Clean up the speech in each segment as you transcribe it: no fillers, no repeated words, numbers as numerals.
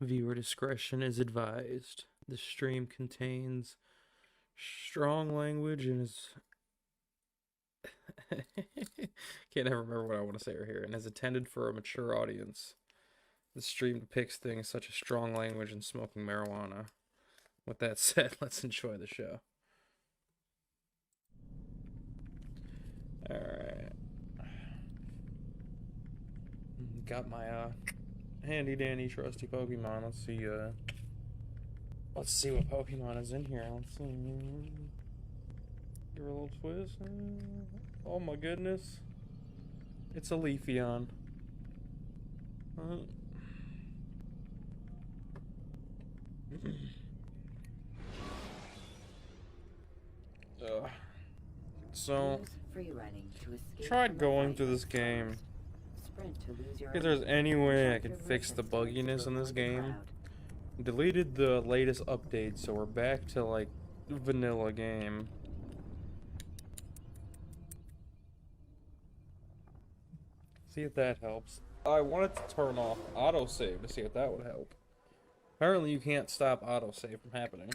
Viewer discretion is advised. The stream contains strong language and is can't ever remember what I want to say right here, and is intended for a mature audience. The stream depicts things such as strong language and smoking marijuana. With that said, let's enjoy the show. Alright. Got my handy dandy trusty Pokemon. Let's see what Pokemon is in here. Let's see. Give her a little twist. Oh my goodness. It's a Leafeon. So, tried going through this game. If there's any way I could fix the bugginess in this game. Deleted the latest update, so we're back to like vanilla game. See if that helps. I wanted to turn off autosave to see if that would help. Apparently you can't stop autosave from happening.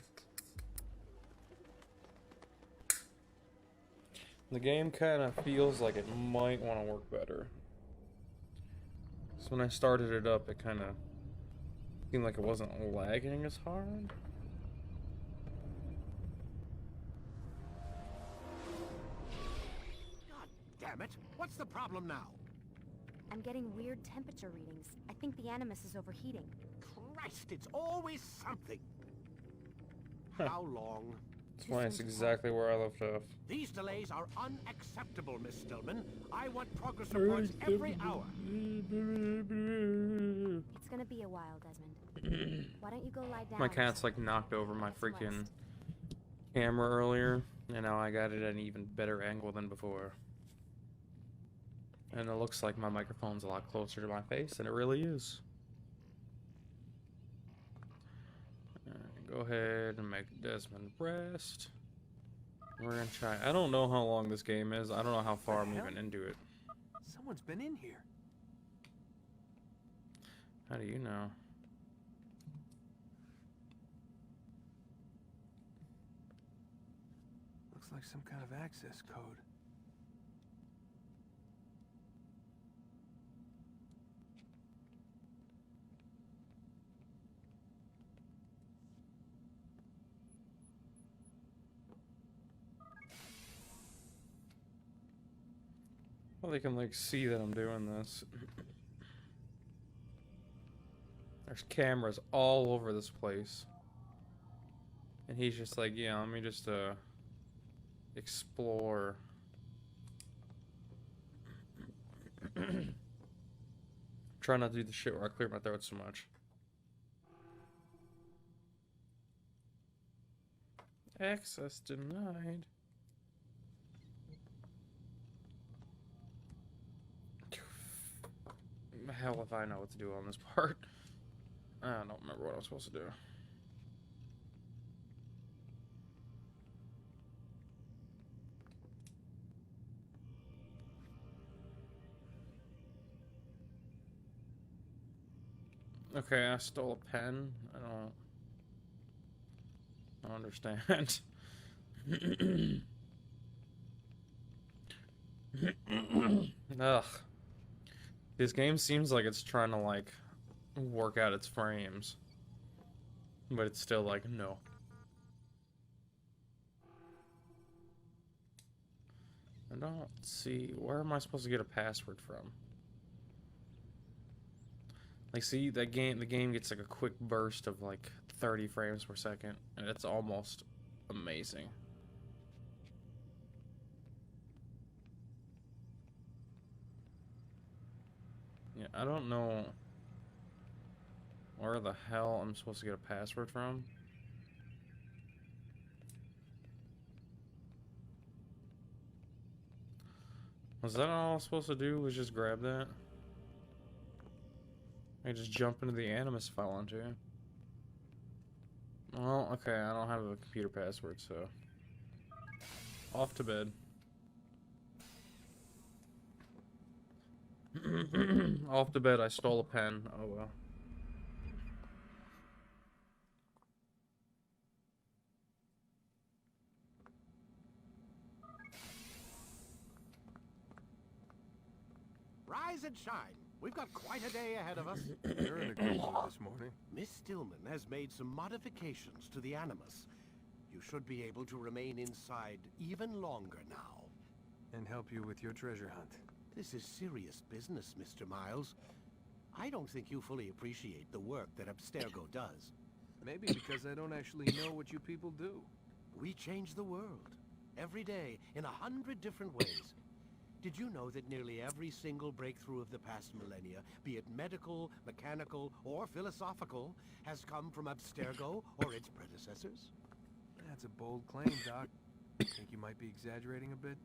The game kind of feels like it might want to work better. So when I started it up, it kind of seemed like it wasn't lagging as hard. God damn it! What's the problem now? I'm getting weird temperature readings. I think the Animus is overheating. Christ, it's always something. How long? That's why it's exactly where I left off. These delays are unacceptable, Miss Stillman. I want progress reports every hour. It's gonna be a while, Desmond. Why don't you go lie down? My cat's like knocked over my freaking camera earlier, and now I got it at an even better angle than before. And it looks like my microphone's a lot closer to my face than it really is. Go ahead and make Desmond rest. We're gonna try. I don't know how long this game is. I don't know how far I'm even into it. Someone's been in here. How do you know? Looks like some kind of access code. Well, they can like see that I'm doing this. There's cameras all over this place. And he's just like, yeah, let me just explore. Try not to do the shit where I clear my throat so much. Access denied. Hell if I know what to do on this part. I don't remember what I was supposed to do. Okay, I stole a pen. I don't understand. Ugh. This game seems like it's trying to like work out its frames. But it's still like, no. I don't see, where am I supposed to get a password from? Like, see, the game gets like a quick burst of like 30 frames per second, and it's almost amazing. Yeah, I don't know where the hell I'm supposed to get a password from. Was that all I was supposed to do, was just grab that? I just jump into the Animus if I want to. Well, okay, I don't have a computer password, so... Off to bed. Off to bed, I stole a pen. Oh well. Rise and shine. We've got quite a day ahead of us. You're in a good mood this morning. Miss Stillman has made some modifications to the Animus. You should be able to remain inside even longer now. And help you with your treasure hunt. This is serious business, Mr. Miles. I don't think you fully appreciate the work that Abstergo does. Maybe because I don't actually know what you people do. We change the world. Every day, in 100 different ways. Did you know that nearly every single breakthrough of the past millennia, be it medical, mechanical, or philosophical, has come from Abstergo or its predecessors? That's a bold claim, Doc. Think you might be exaggerating a bit?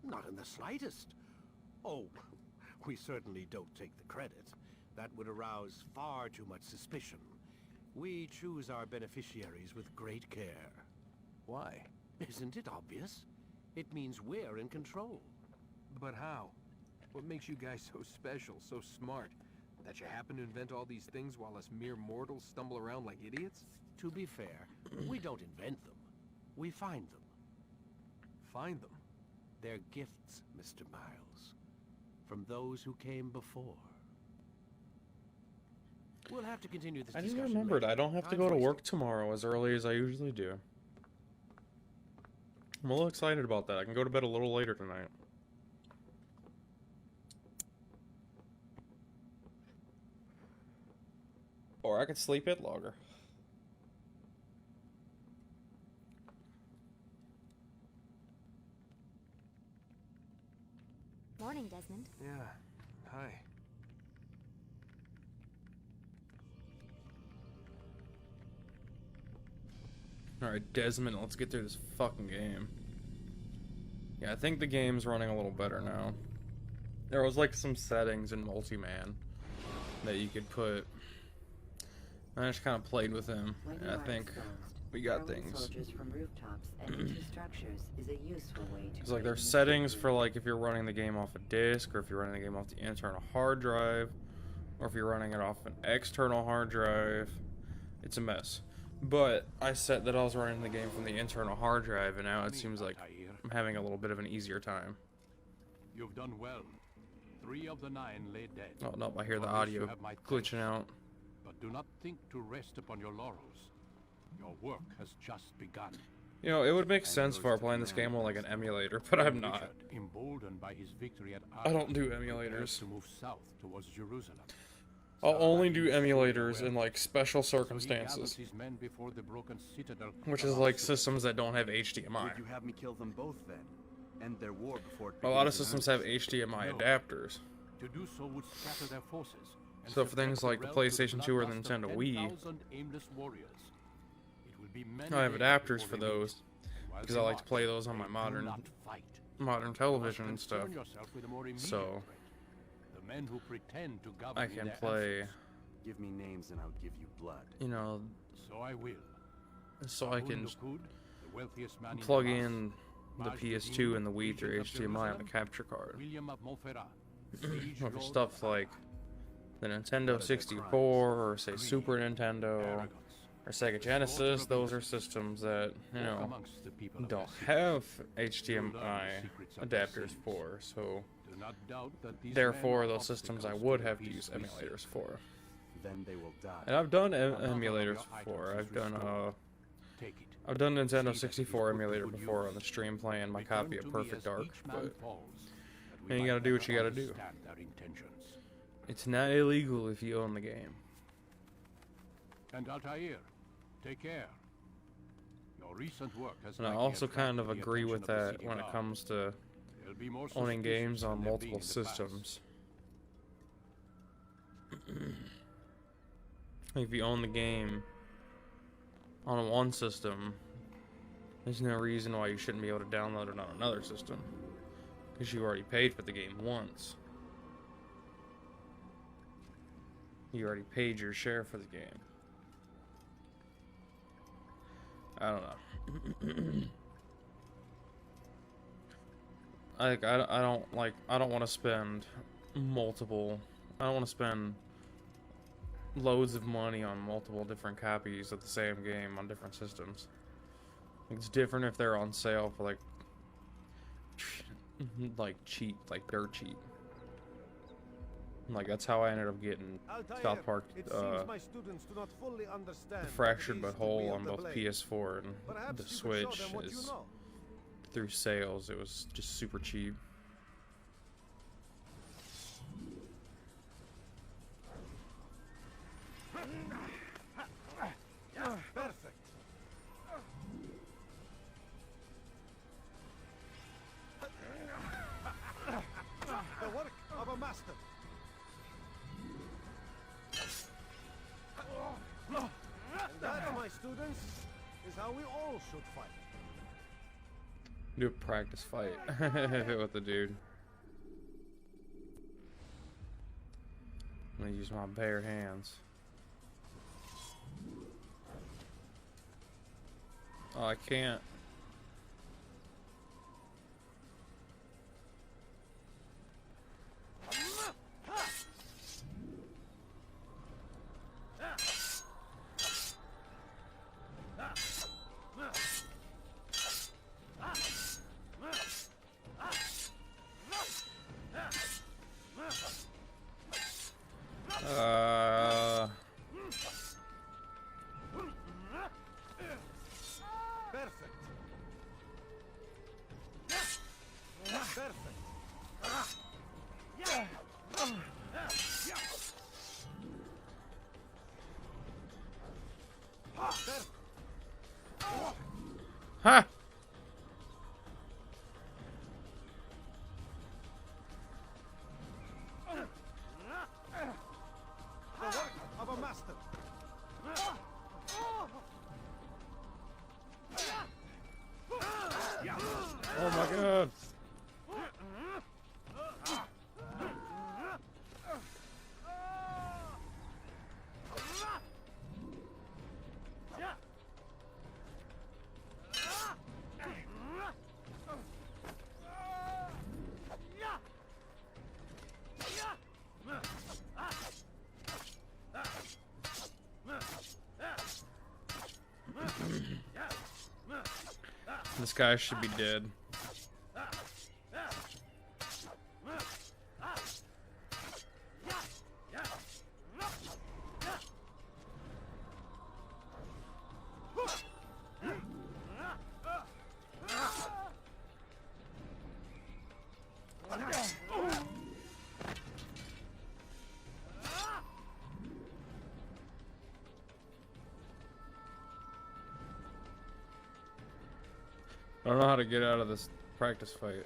Not in the slightest. Oh, we certainly don't take the credit. That would arouse far too much suspicion. We choose our beneficiaries with great care. Why? Isn't it obvious? It means we're in control. But how? What makes you guys so special, so smart? That you happen to invent all these things while us mere mortals stumble around like idiots? To be fair, we don't invent them. We find them. Find them? They're gifts, Mr. Miles. From those who came before. We'll have to continue this I discussion just remembered later. I don't have to Time's go to wasted. work tomorrow as early as I usually do. I'm a little excited about that. I can go to bed a little later tonight. Or I could sleep it longer. Morning, Desmond. Yeah. Hi. Alright, Desmond, let's get through this fucking game. Yeah, I think the game's running a little better now. There was like some settings in Multi-Man that you could put. I just kind of played with him, and I think we got things. Soldiers from rooftops and into structures is a useful way to. It's like there's settings for like if you're running the game off a disk, or if you're running the game off the internal hard drive, or if you're running it off an external hard drive. It's a mess. But I said that I was running the game from the internal hard drive, and now it seems like I'm having a little bit of an easier time. You've done well. 3 of the 9 lay dead. Oh no, I hear the audio glitching out. But do not think to rest upon your laurels. Your work has just begun. You know, it would make sense if I were playing this game on like an emulator, but I'm not. Richard, emboldened by his victory at I don't do Ardres, prepares emulators. to move south towards Jerusalem. I'll only do emulators in like special circumstances, So he gathers his men before the broken citadel which is like systems that don't have HDMI. Would you have me kill them both then? End their war before it A lot of begins? systems have HDMI adapters. To do so would scatter their forces. And So for things subject like the realm to PlayStation 2 or the bloodlust of Nintendo Wii, 10,000 aimless warriors. It will be many I have days adapters before for they meet. those While because they I like to march, play those on my they do modern not fight. television You and must stuff. concern yourself with a more immediate So threat. The men who pretend to govern I in can their play, absence. Give me names and I'll give you blood. you know, So I will. so I can Nukud, the wealthiest man plug the in the PS2 and the Wii through HDMI on the capture card. William of Montferrat, siege Or for lord stuff of like the Nintendo 64 or say Super Nintendo arrogance. or Sega Genesis, those are systems that, you Walk know, amongst the people of don't their have cities. HDMI adapters for, so Do not doubt that these therefore men are those systems I obstacles would to the have to peace use we emulators seek. for. Then they will die. And I've done Another of your emulators items before. is I've done restored. Take it. I've done Nintendo See that it is 64 put to emulator good before use. on the stream playing my Return copy to of me Perfect as Dark, each man but falls, that we and you might gotta do what better you gotta do. understand their intentions. it's not illegal if you own the game. And Altair, take care. Your recent work has And I likely also kind of attracted the agree with attention of the that city when it guard. comes to There'll be more owning suspicious games than on there being multiple in the past. systems. If you own the game on one system, there's no reason why you shouldn't be able to download it on another system. Because you already paid for the game once. You already paid your share for the game. I don't know. I don't want to spend I don't want to spend loads of money on multiple different copies of the same game on different systems. It's different if they're on sale for like cheap, like dirt cheap. Like, that's how I ended up getting South Park Fractured But Whole on both PS4 and the Switch is through sales. It was just super cheap. Perfect. The work of a master. And that, my students, is how we all should fight. Do a practice fight with the dude. I'm gonna use my bare hands. Oh, I can't. Ha! The work of a master. Oh my god. This guy should be dead. I don't know how to get out of this practice fight.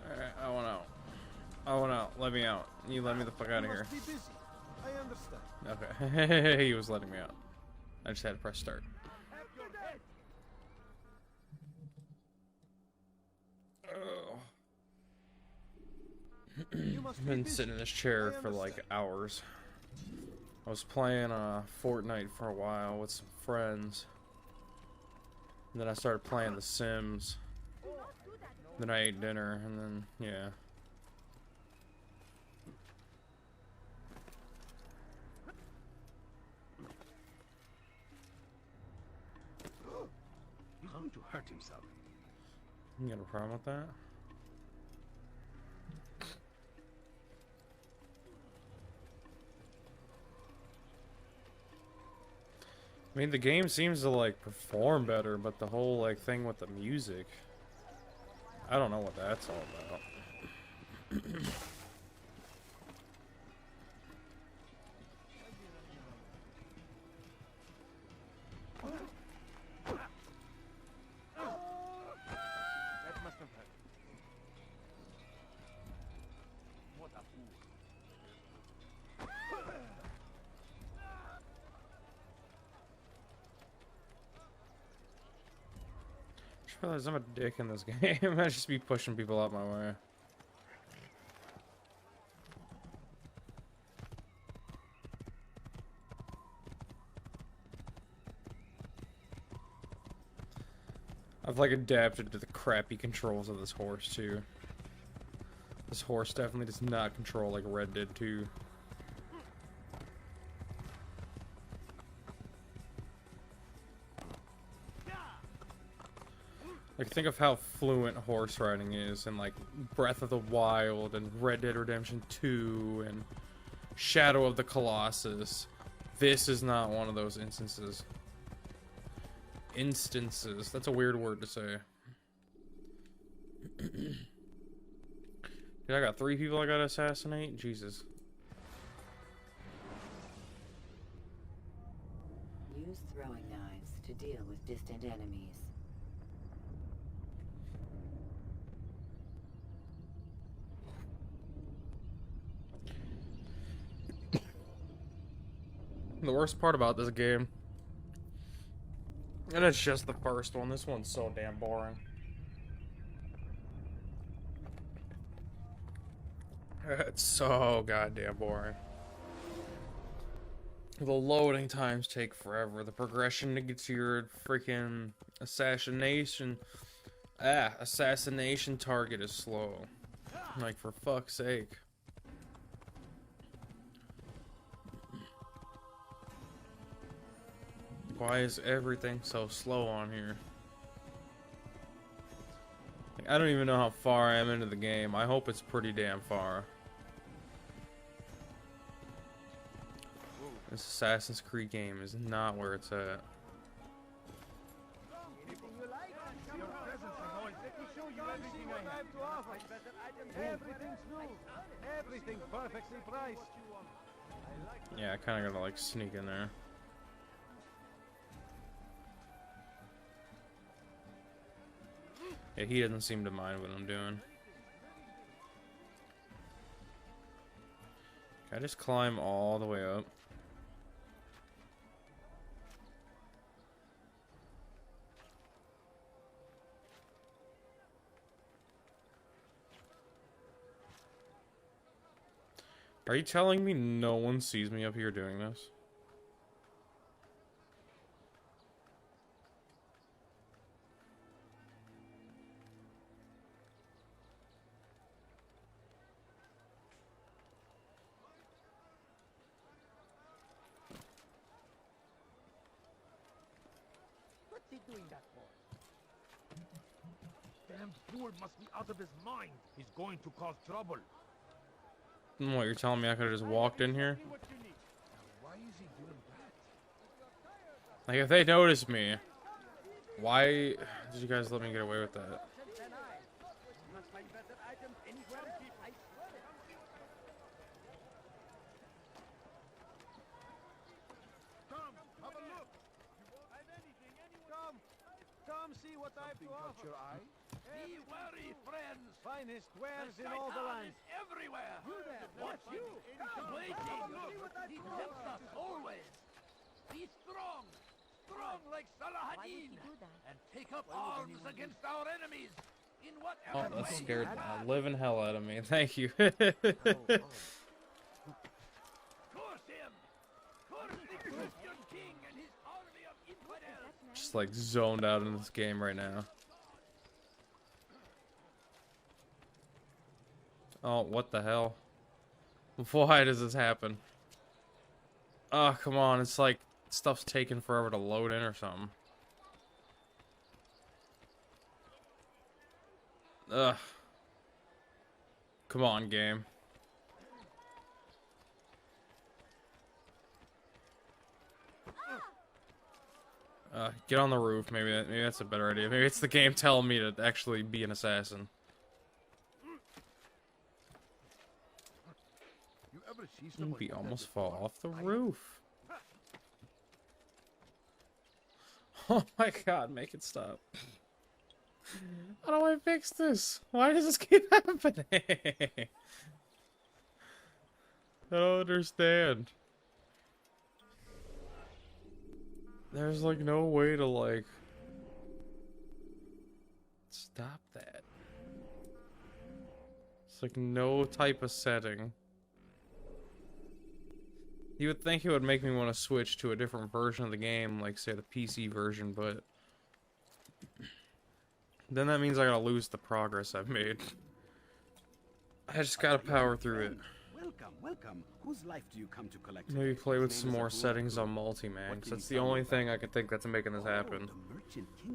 Alright, I want out. I want out. Let me out. You let me the fuck out of here. I understand. Okay. He was letting me out. I just had to press start. I've been sitting in this chair for like hours. I was playing Fortnite for a while with some friends. And then I started playing The Sims. Then I ate dinner, and then, yeah. He's going to hurt himself. You got a problem with that? I mean, the game seems to, like, perform better, but the whole, like, thing with the music, I don't know what that's all about. That must have hurt. What a fool. I just realized I'm a dick in this game. I just be pushing people out my way. I've like adapted to the crappy controls of this horse too. This horse definitely does not control like Red did too. Like, think of how fluent horse riding is in, like, Breath of the Wild and Red Dead Redemption 2 and Shadow of the Colossus. This is not one of those instances. Instances. That's a weird word to say. Dude, I got 3 people I gotta assassinate? Jesus. Use throwing knives to deal with distant enemies. The worst part about this game, and it's just the first one, this one's so damn boring. It's so goddamn boring. The loading times take forever. The progression to get to your freaking assassination target is slow. Like, for fuck's sake. Why is everything so slow on here? Like, I don't even know how far I am into the game. I hope it's pretty damn far. This Assassin's Creed game is not where it's at. Yeah, I kinda gotta like sneak in there. Yeah, he doesn't seem to mind what I'm doing. Can I just climb all the way up? Are you telling me no one sees me up here doing this? What's he doing that for? Damn fool must be out of his mind. He's going to cause trouble. What, you're telling me I could have just walked in here? Why is he doing that? Like, if they noticed me, why did you guys let me get away with that? Come, have a look. Come see what I have to offer. Your eye? Be wary, friends. Finest wares in all the land. Everywhere. You there? Watch you. Waiting. He tempts us always. Be strong. Strong like Salahadin. And take up arms against our enemies. In Oh, whatever that way. scared the living hell out of me. Thank you. Curse him. Curse the Christian king and his army of infidels. Just like zoned out in this game right now. Oh, what the hell? Why does this happen? Oh, come on. It's like stuff's taking forever to load in or something. Ugh. Come on, game. Get on the roof. Maybe that's a better idea. Maybe it's the game telling me to actually be an assassin. You ever see someone We do that almost before? fall off the roof. Oh my god, make it stop. How do I fix this? Why does this keep happening? I don't understand. There's like no way to like stop that. It's like no type of setting. You would think it would make me want to switch to a different version of the game, like say the PC version, but then that means I gotta lose the progress I've made. I just gotta power through it. Welcome, welcome. Whose life do you come to collect? Maybe play with some more settings on multi-man, because that's the only thing I can think that's making this happen.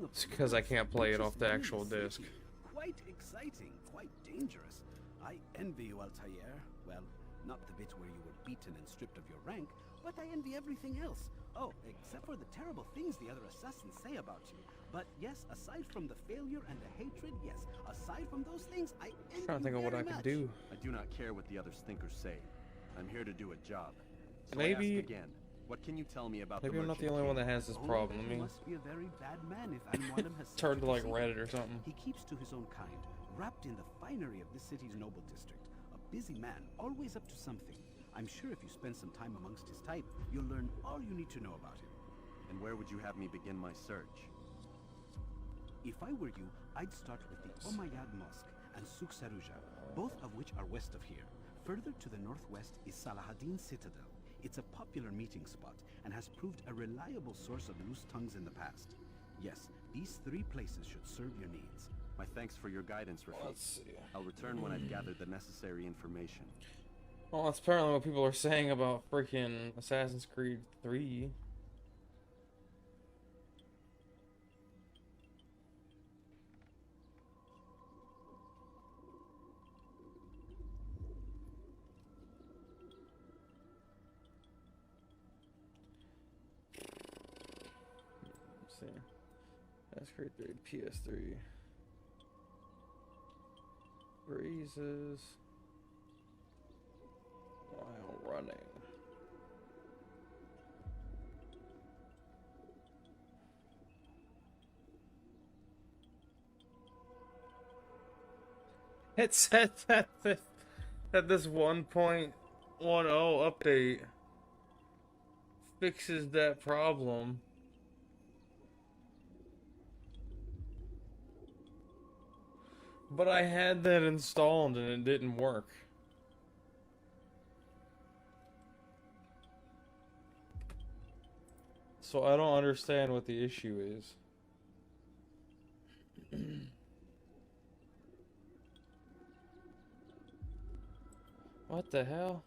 It's because I can't play it off the actual disc. Quite exciting, quite dangerous. I envy you, Altair. Well, not the bit where you were beaten and stripped of your rank, but I envy everything else. Oh, except for the terrible things the other assassins say about you. But yes, aside from the failure and the hatred, yes, aside from those things, I envy you Trying to think of what I can do. I do not care what the others think or say. I'm here to do a job. So Maybe- I ask again, what can you tell me about Maybe the I'm not the Merchant only one King? that has this Oh, problem. then I he mean, must be a very bad man if Anwadam has turn to like deceive Reddit him. or something. He keeps to his own kind, wrapped in the finery of this city's noble district. A busy man, always up to something. I'm sure if you spend some time amongst his type, you'll learn all you need to know about him. And where would you have me begin my search? If I were you, I'd start with the Umayyad Mosque and Souk Saruja, both of which are west of here. Further to the northwest is Salahaddin Citadel. It's a popular meeting spot and has proved a reliable source of loose tongues in the past. Yes, these 3 places should serve your needs. My thanks for your guidance, Rafiq. Let's see. I'll return when I've gathered the necessary information. Well, that's apparently what people are saying about freaking Assassin's Creed 3. Let's see. Assassin's Creed 3, PS3. Breezes. While running. It said that this 1.10 update fixes that problem. But I had that installed and it didn't work. So I don't understand what the issue is. What the hell?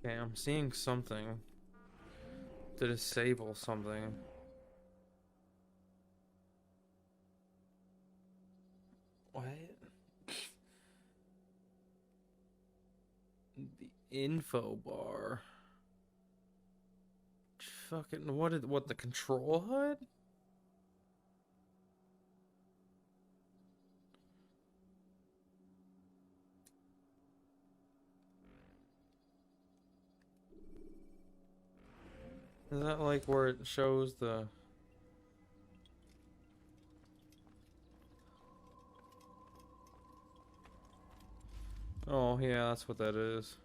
Okay, I'm seeing something to disable something. What? The info bar. Fucking what the control HUD? Is that like where it shows the... Oh, yeah, that's what that is.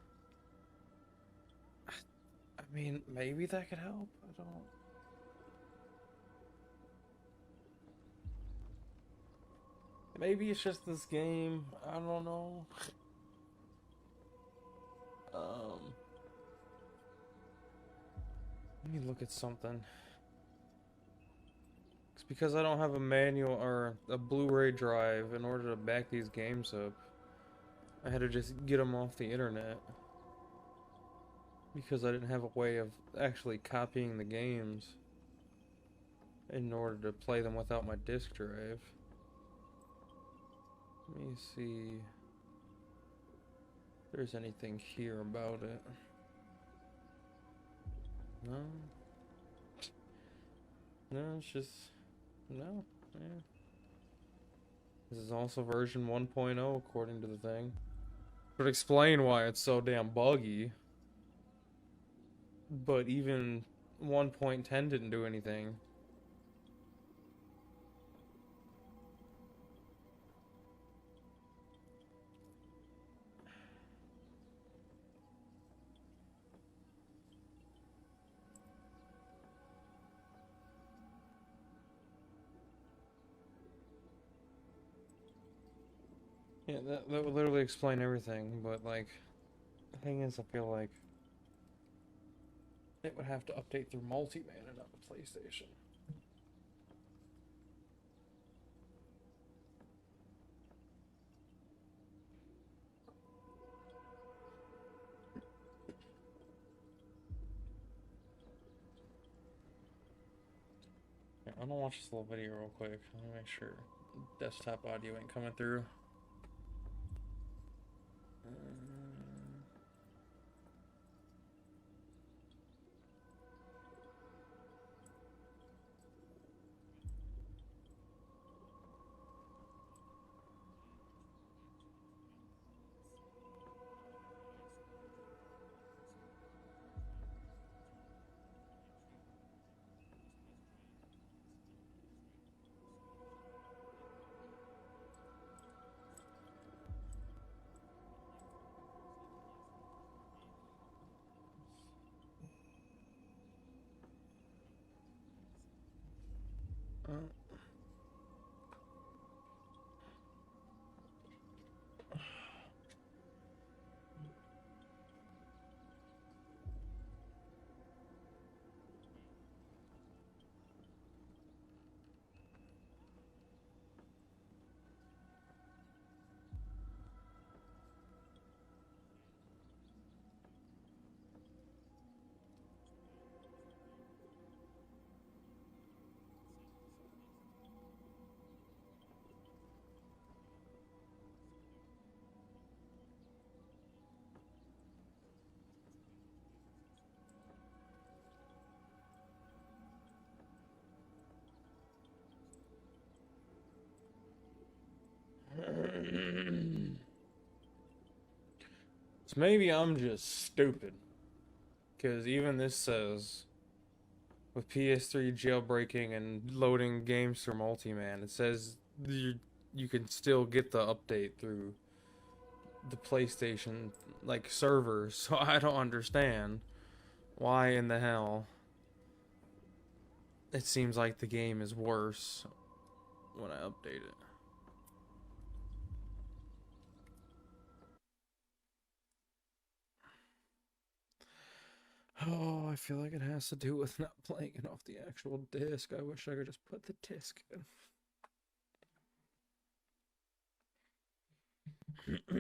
I mean, maybe that could help. I don't... Maybe it's just this game. I don't know. Let me look at something. It's because I don't have a manual or a Blu-ray drive in order to back these games up. I had to just get them off the internet. Because I didn't have a way of actually copying the games in order to play them without my disc drive. Let me see if there's anything here about it. No. No, it's just... No. Yeah. This is also version 1.0 according to the thing. Would explain why it's so damn buggy. But even 1.10 didn't do anything. Yeah, that would literally explain everything, but like, the thing is, I feel like it would have to update through multi-man and not the PlayStation. Yeah, I'm gonna watch this little video real quick. Let me make sure desktop audio ain't coming through. So maybe I'm just stupid, because even this says with PS3 jailbreaking and loading games through multi-man, it says you can still get the update through the PlayStation like servers. So I don't understand why in the hell it seems like the game is worse when I update it. Oh, I feel like it has to do with not playing it off the actual disc. I wish I could just put the disc in. I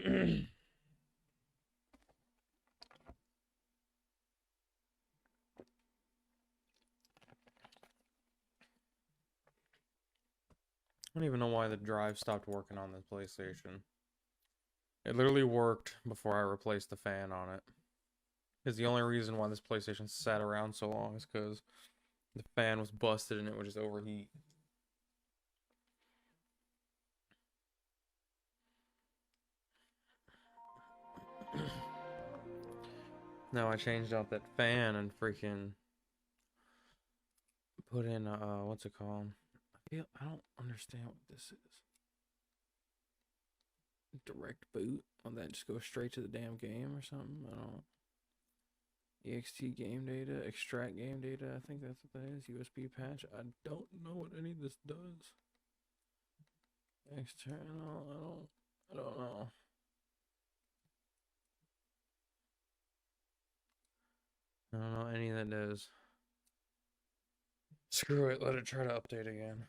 don't even know why the drive stopped working on this PlayStation. It literally worked before I replaced the fan on it. Because the only reason why this PlayStation sat around so long is because the fan was busted and it would just overheat. Now I changed out that fan and freaking put in what's it called? I don't understand what this is. Direct boot? Will that just go straight to the damn game or something? I don't. EXT game data, extract game data, I think that's what that is. USB patch. I don't know what any of this does. External, I don't know. I don't know any that does. Screw it, let it try to update again.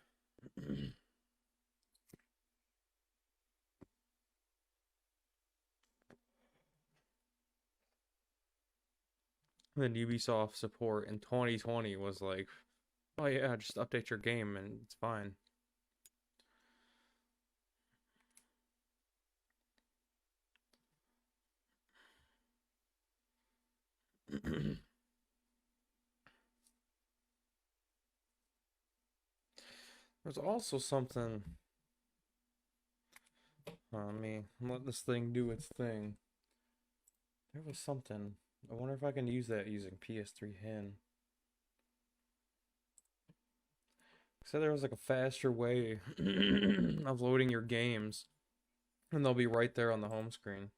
Then Ubisoft support in 2020 was like, oh yeah, just update your game and it's fine. There's also something. Let me let this thing do its thing. There was something. I wonder if I can use that using PS3 Hen. Said there was like a faster way of loading your games, and they'll be right there on the home screen.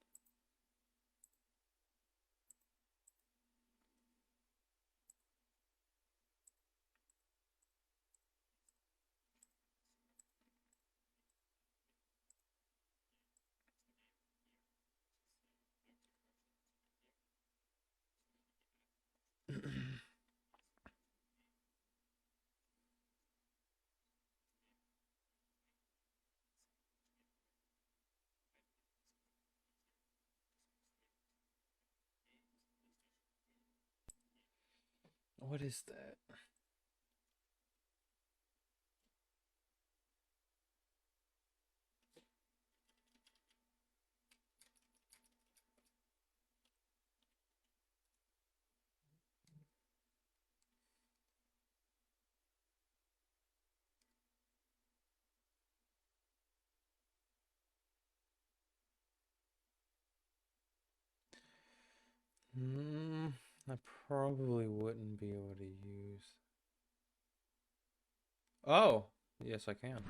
What is that? I probably wouldn't be able to use. Oh, yes, I can.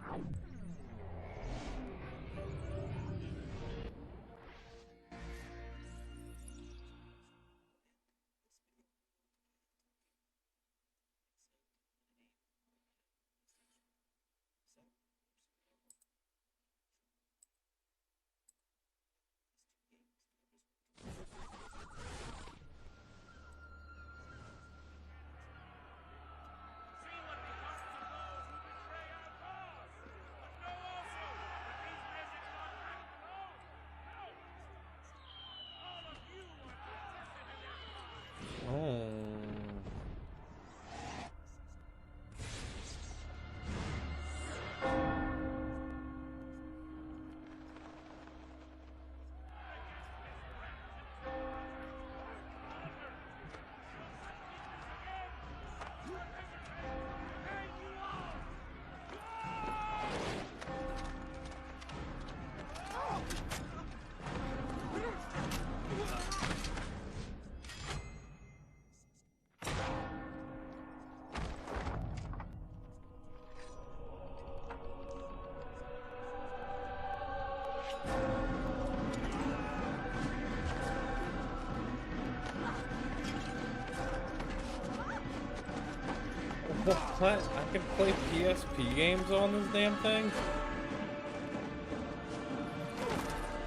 Oh. What? I can play PSP games on this damn thing?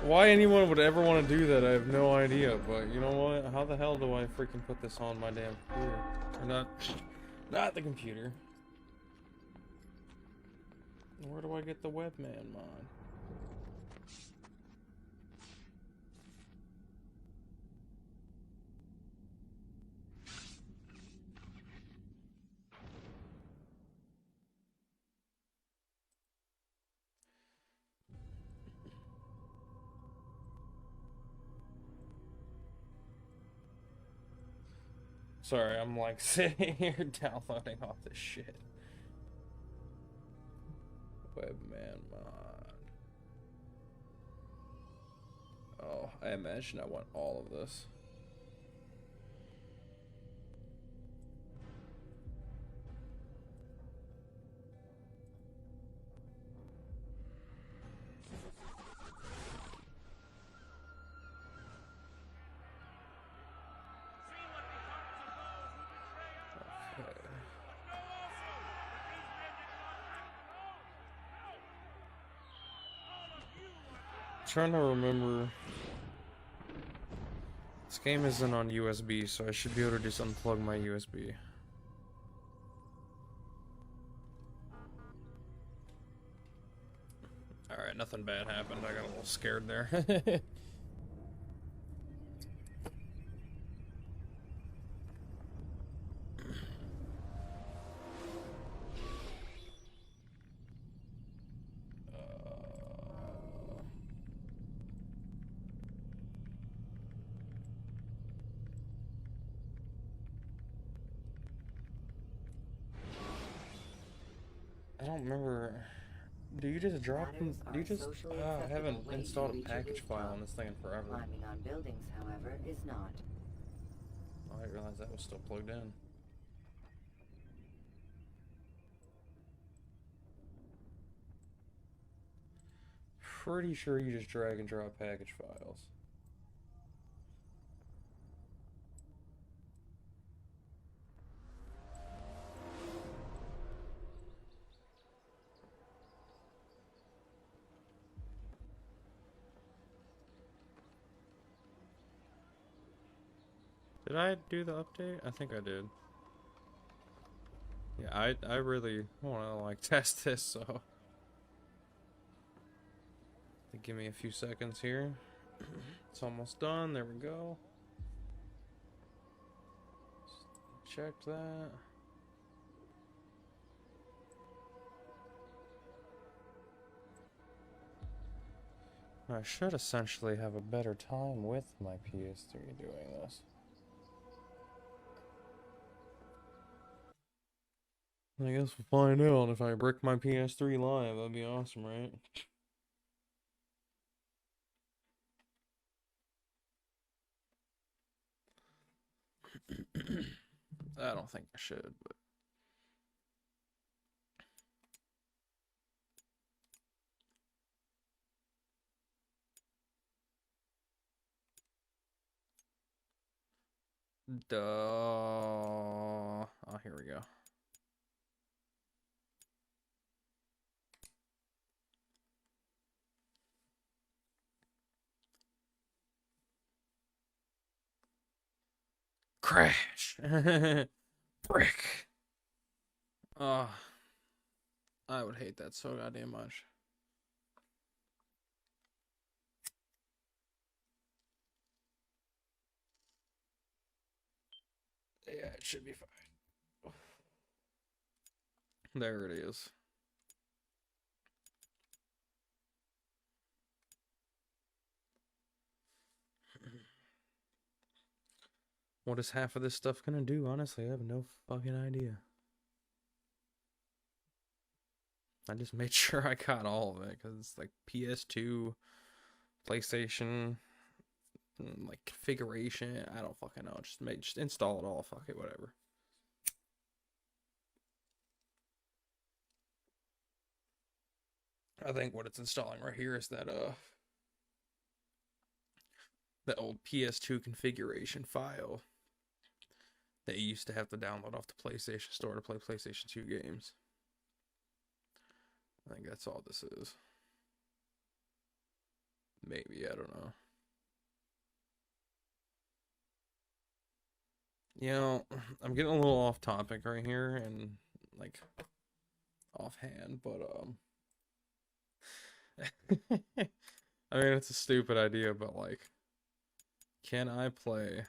Why anyone would ever want to do that, I have no idea, but you know what? How the hell do I freaking put this on my damn computer? Or not the computer. Where do I get the webman mod? Sorry, I'm like sitting here downloading all this shit. Webman mod. Oh, I imagine I want all of this. Trying to remember. This game isn't on USB, so I should be able to just unplug my USB. Alright, nothing bad happened. I got a little scared there. I don't remember. Do you just drop them? Do you just? I haven't installed a package file on this thing in forever. Climbing on buildings, however, is not. Oh, I didn't realize that was still plugged in. Pretty sure you just drag and drop package files. Did I do the update? I think I did. Yeah, I really want to like test this, so give me a few seconds here. It's almost done. There we go. Check that. I should essentially have a better time with my PS3 doing this. I guess we'll find out if I brick my PS3 live. That'd be awesome, right? I don't think I should, but duh. Oh, here we go. Crash. Brick. Oh, I would hate that so goddamn much. Yeah, it should be fine. There it is. What is half of this stuff gonna do? Honestly, I have no fucking idea. I just made sure I got all of it, because it's like PS2, PlayStation, like configuration. I don't fucking know. Just install it all. Fuck it, whatever. I think what it's installing right here is that the old PS2 configuration file that you used to have to download off the PlayStation Store to play PlayStation 2 games. I think that's all this is. Maybe, I don't know. You know, I'm getting a little off topic right here and like offhand, but I mean, it's a stupid idea, but like, can I play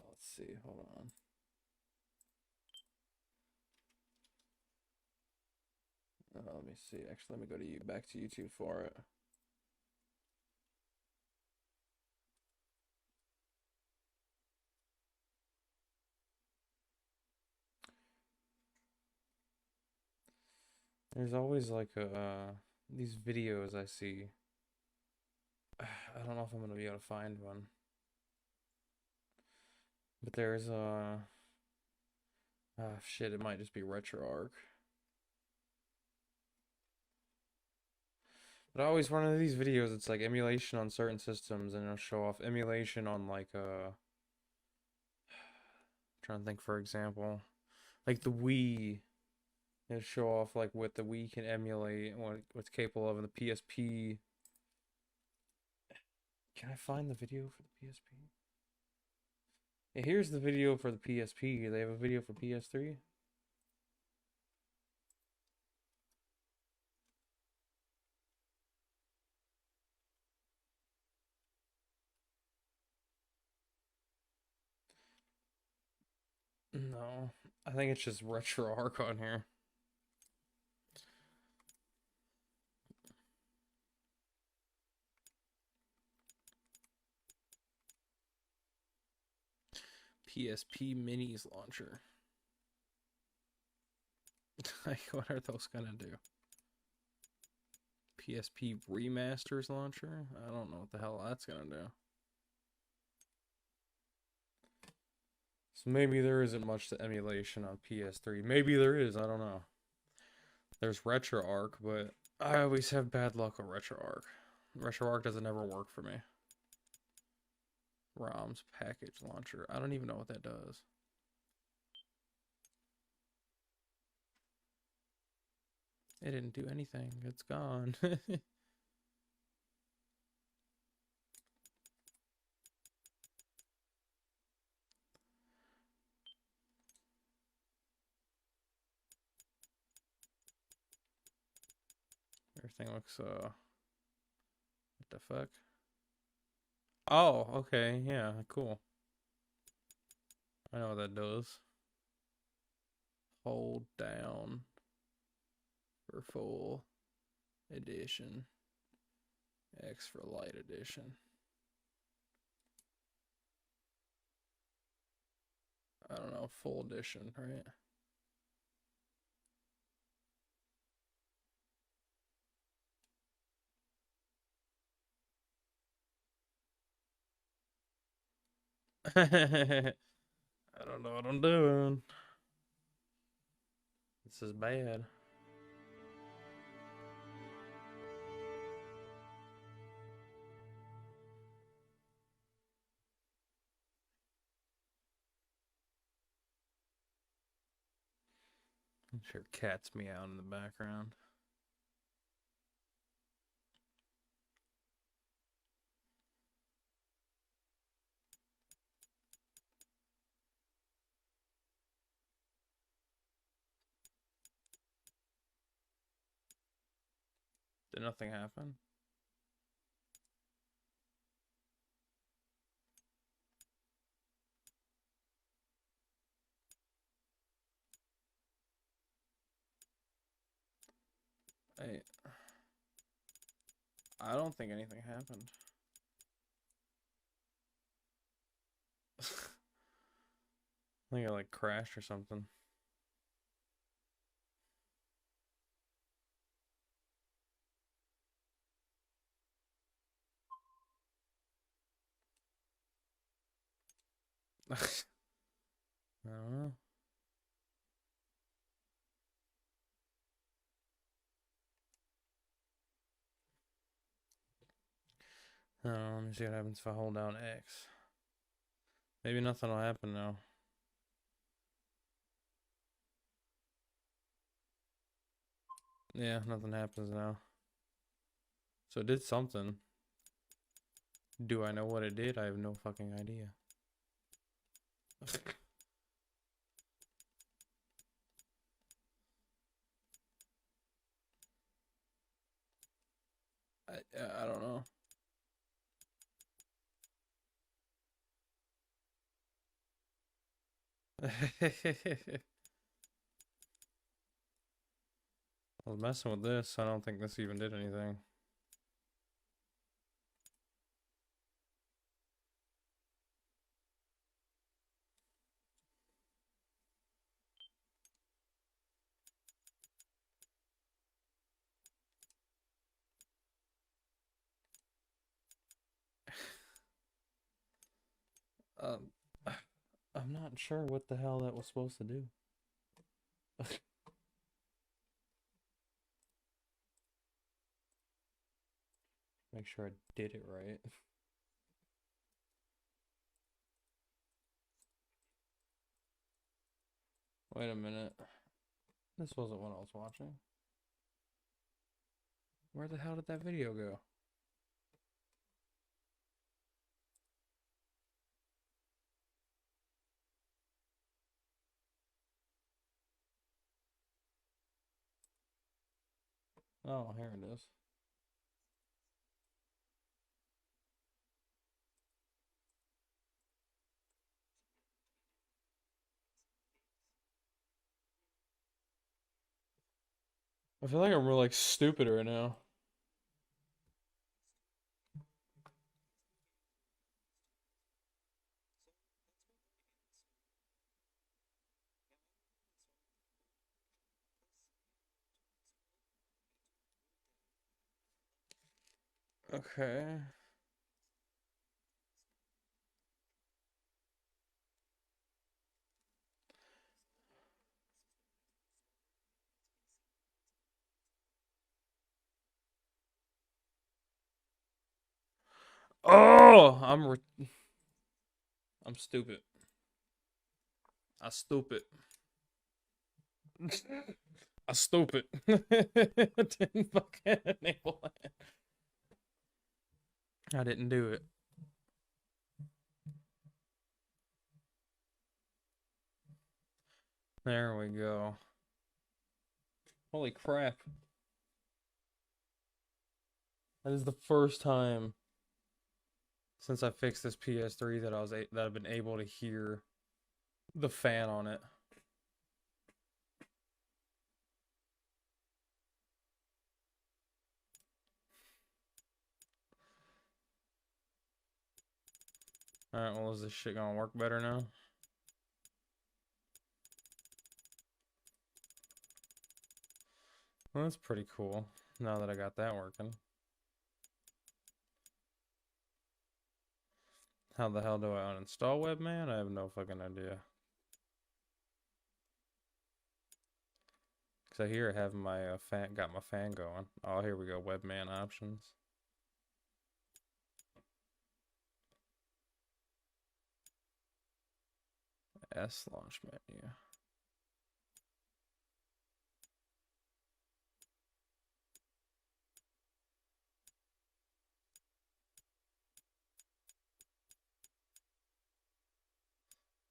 let's see, hold on. Let me see. Actually, let me go to back to YouTube for it. There's always like these videos I see. I don't know if I'm gonna be able to find one, but there's shit. It might just be RetroArch. But I always run into these videos. It's like emulation on certain systems, and it'll show off emulation on like trying to think, for example, like the Wii. It'll show off like what the Wii can emulate and what's capable of in the PSP. Can I find the video for the PSP? Yeah, here's the video for the PSP. Do they have a video for PS3? No, I think it's just RetroArch on here. PSP Minis launcher. Like, what are those gonna do? PSP Remasters launcher? I don't know what the hell that's gonna do. So maybe there isn't much to emulation on PS3. Maybe there is, I don't know. There's RetroArch, but I always have bad luck with RetroArch. RetroArch doesn't ever work for me. ROMs package launcher. I don't even know what that does. It didn't do anything. It's gone. Everything looks, what the fuck? Oh, okay, yeah, cool. I know what that does. Hold down for full edition. X for light edition. I don't know, full edition, right? I don't know what I'm doing. This is bad. I'm sure cats meow in the background. Did nothing happen? I don't think anything happened. I think I like crashed or something. I don't know. Let me see what happens if I hold down X. Maybe nothing will happen now. Yeah, nothing happens now. So it did something. Do I know what it did? I have no fucking idea. I don't know. I was messing with this. I don't think this even did anything. I'm not sure what the hell that was supposed to do. Make sure I did it right. Wait a minute. This wasn't what I was watching. Where the hell did that video go? Oh, here it is. I feel like I'm real like stupid right now. Okay. Oh, I'm stupid. I stupid. I stupid. Didn't fucking enable it. I didn't do it. There we go. Holy crap. That is the first time since I fixed this PS3 that I've been able to hear the fan on it. Alright, well, is this shit gonna work better now? Well, that's pretty cool, now that I got that working. How the hell do I uninstall Webman? I have no fucking idea. Because I hear I have my got my fan going. Oh, here we go, Webman options. S launch menu.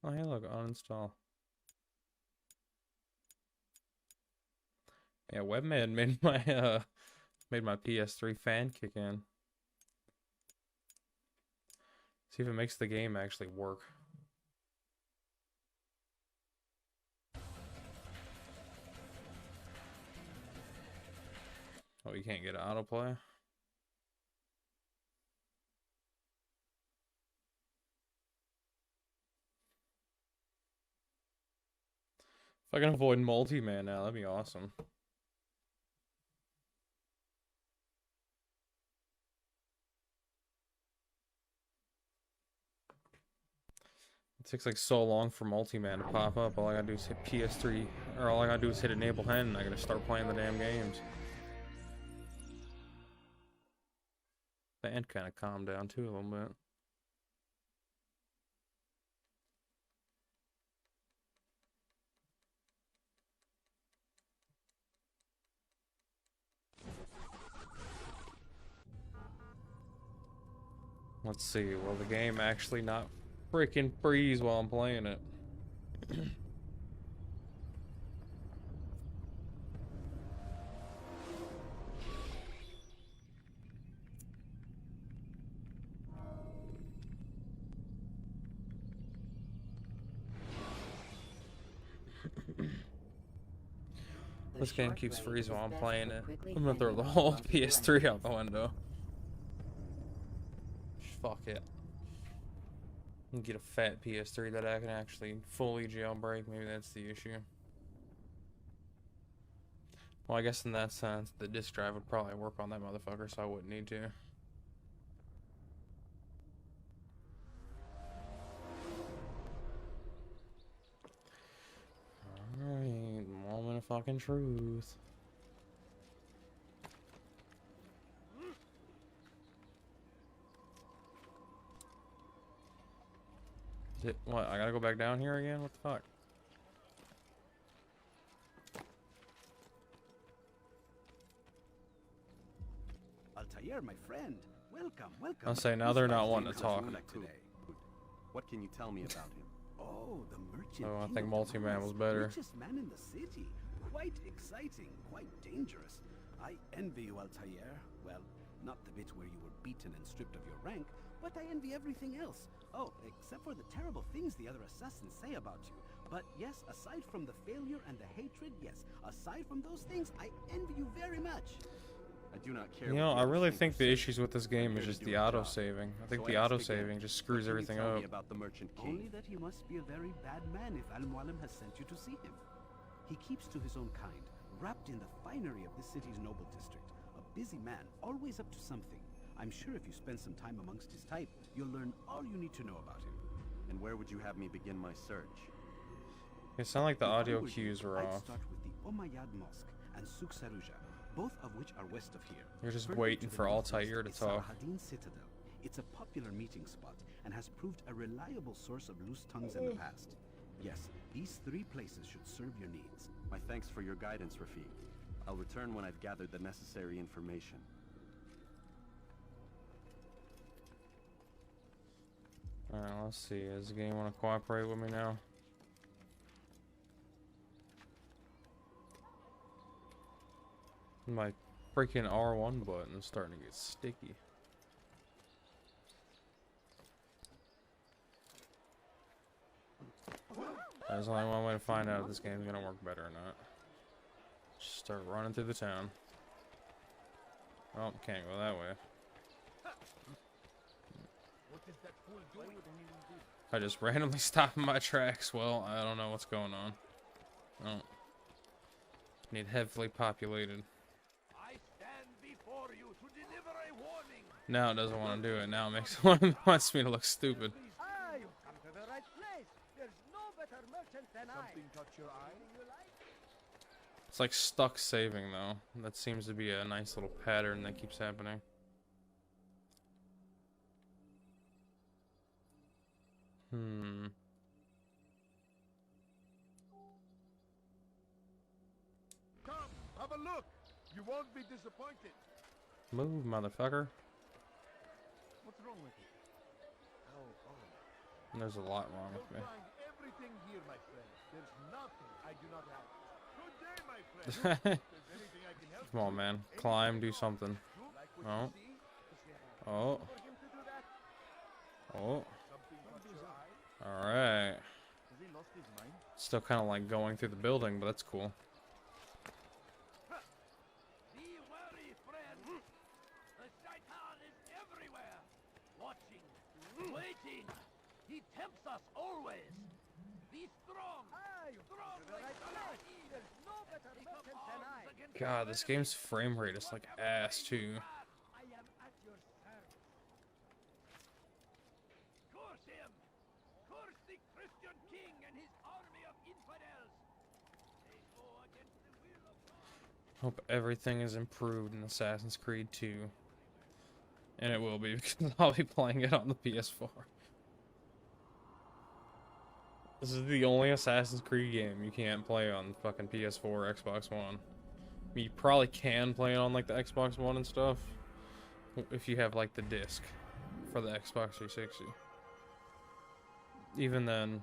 Oh, hey, look, uninstall. Yeah, Webman made my PS3 fan kick in. See if it makes the game actually work. Oh, you can't get autoplay? If I can avoid multi-man now, that'd be awesome. It takes like so long for multi-man to pop up. All I gotta do is hit PS3, or all I gotta do is hit enable hen, and I gotta start playing the damn games. And kind of calmed down too a little bit. Let's see, will the game actually not freaking freeze while I'm playing it? This game keeps freezing while I'm playing it. I'm gonna throw the whole PS3 out the window. Fuck it. And get a fat PS3 that I can actually fully jailbreak. Maybe that's the issue. Well, I guess in that sense, the disk drive would probably work on that motherfucker, so I wouldn't need to. Alright, moment of fucking truth. What? I gotta go back down here again? What the fuck? Altair, my friend. Welcome, welcome. I'll say now they're not wanting to talk. What can you tell me about him? Oh, the merchant. Oh, I think multi-man was better. Richest man in the city. Quite exciting, quite dangerous. I envy you, Altair. Well, not the bit where you were beaten and stripped of your rank, but I envy everything else. Oh, except for the terrible things the other assassins say about you. But yes, aside from the failure and the hatred, yes, aside from those things, I envy you very much. I do not care. You know, I really think the issues with this game is just the auto-saving. I think the auto-saving just screws everything up. About the Merchant King? Only that he must be a very bad man if Al-Mualim has sent you to see him. He keeps to his own kind, wrapped in the finery of this city's noble district. A busy man, always up to something. I'm sure if you spend some time amongst his type, you'll learn all you need to know about him. And where would you have me begin my search? It sounded like the If I audio were you, cues were I'd off. start with the Umayyad Mosque and Souq Saruja, both of which are west of here. You're just Further waiting to the for northwest Altair to is talk. Salahaddin Citadel. It's a popular meeting spot and has proved a reliable source of loose tongues in the past. Yes, these 3 places should serve your needs. My thanks for your guidance, Rafiq. I'll return when I've gathered the necessary information. Alright, let's see. Does the game want to cooperate with me now? My freaking R1 button is starting to get sticky. There's only one way to find out if this game's gonna work better or not. Just start running through the town. Oh, can't go that way. What is that fool doing? I just randomly stop in my tracks. Well, I don't know what's going on. Oh. Need heavily populated. I stand before you to deliver a warning. Now it doesn't want to do it. Now it wants me to look stupid. Ah, you've come to the right place. There's no better merchant than Something caught your eye? It's like stuck saving though. That seems to be a nice little pattern that keeps happening. Come, have a look. You won't be disappointed. Move, motherfucker. What's wrong with you? There's a lot wrong with me. You'll find everything here, my friend. There's nothing I do not have. Good day, my friend. If there's anything I can help Come on, man. Climb, do something. you, like what Oh. you see? Oh. For him to do that? Oh. Something caught your eye? Alright. Has he lost his mind? Still kind of like going through the building, but that's cool. Be wary, friend. The Shaitan is everywhere. Watching, waiting. He tempts us always. Be strong. Strong like Saladin. There's no better merchant than I. God, this game's frame rate is like ass too. I am at your service. Curse him. Curse the Christian king and his army of infidels. They go against the will of God. Hope everything is improved in Assassin's Creed 2. And it will be because I'll be playing it on the PS4. This is the only Assassin's Creed game you can't play on fucking PS4 or Xbox One. I mean, you probably can play it on like the Xbox One and stuff. If you have like the disc for the Xbox 360. Even then,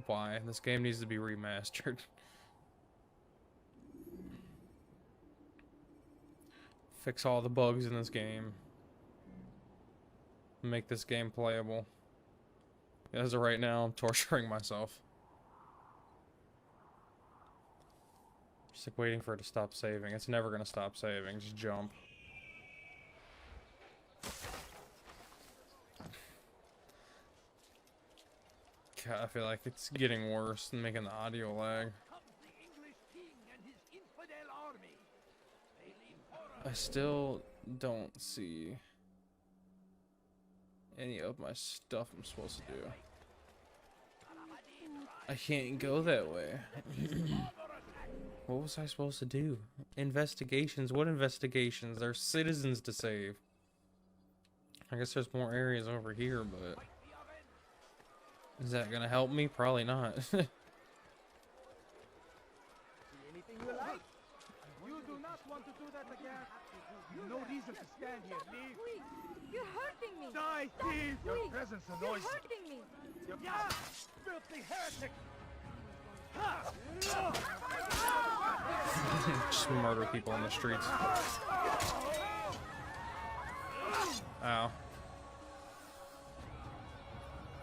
why? This game needs to be remastered. Fix all the bugs in this game. Make this game playable. As of right now, I'm torturing myself. Just like waiting for it to stop saving. It's never gonna stop saving. Just jump. God, I feel like it's getting worse and making the audio lag. Comes the English king and his infidel army. They leave horror. I still don't see any of my stuff I'm supposed to do. I can't go that way. What was I supposed to do? Investigations? What investigations? There's citizens to save. I guess there's more areas over here, but is that gonna help me? Probably not. See anything you like? You do not want to do that again. No reason to stand here. Leave. Please, you're hurting me. Die, thief! Your Please, presence you're annoys me. hurting me. Yeah! Filthy heretic! Just murder people on the streets. Ow.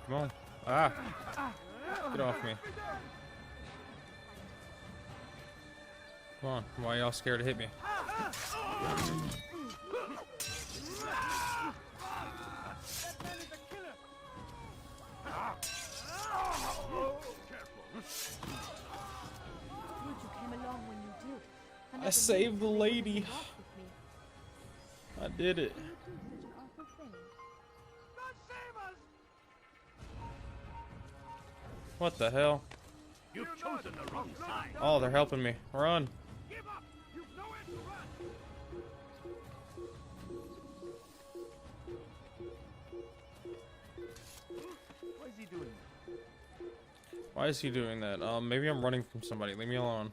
Come on. Ah! Get off me. Come on. Why y'all scared to hit me? Good you came along when you did. I saved the lady. I did it. You do such What the hell? You've chosen the wrong side. Oh, they're helping me. Run. Give up. You've nowhere to run. Why is he doing that? Why is he doing that? Maybe I'm running from somebody. Leave me alone.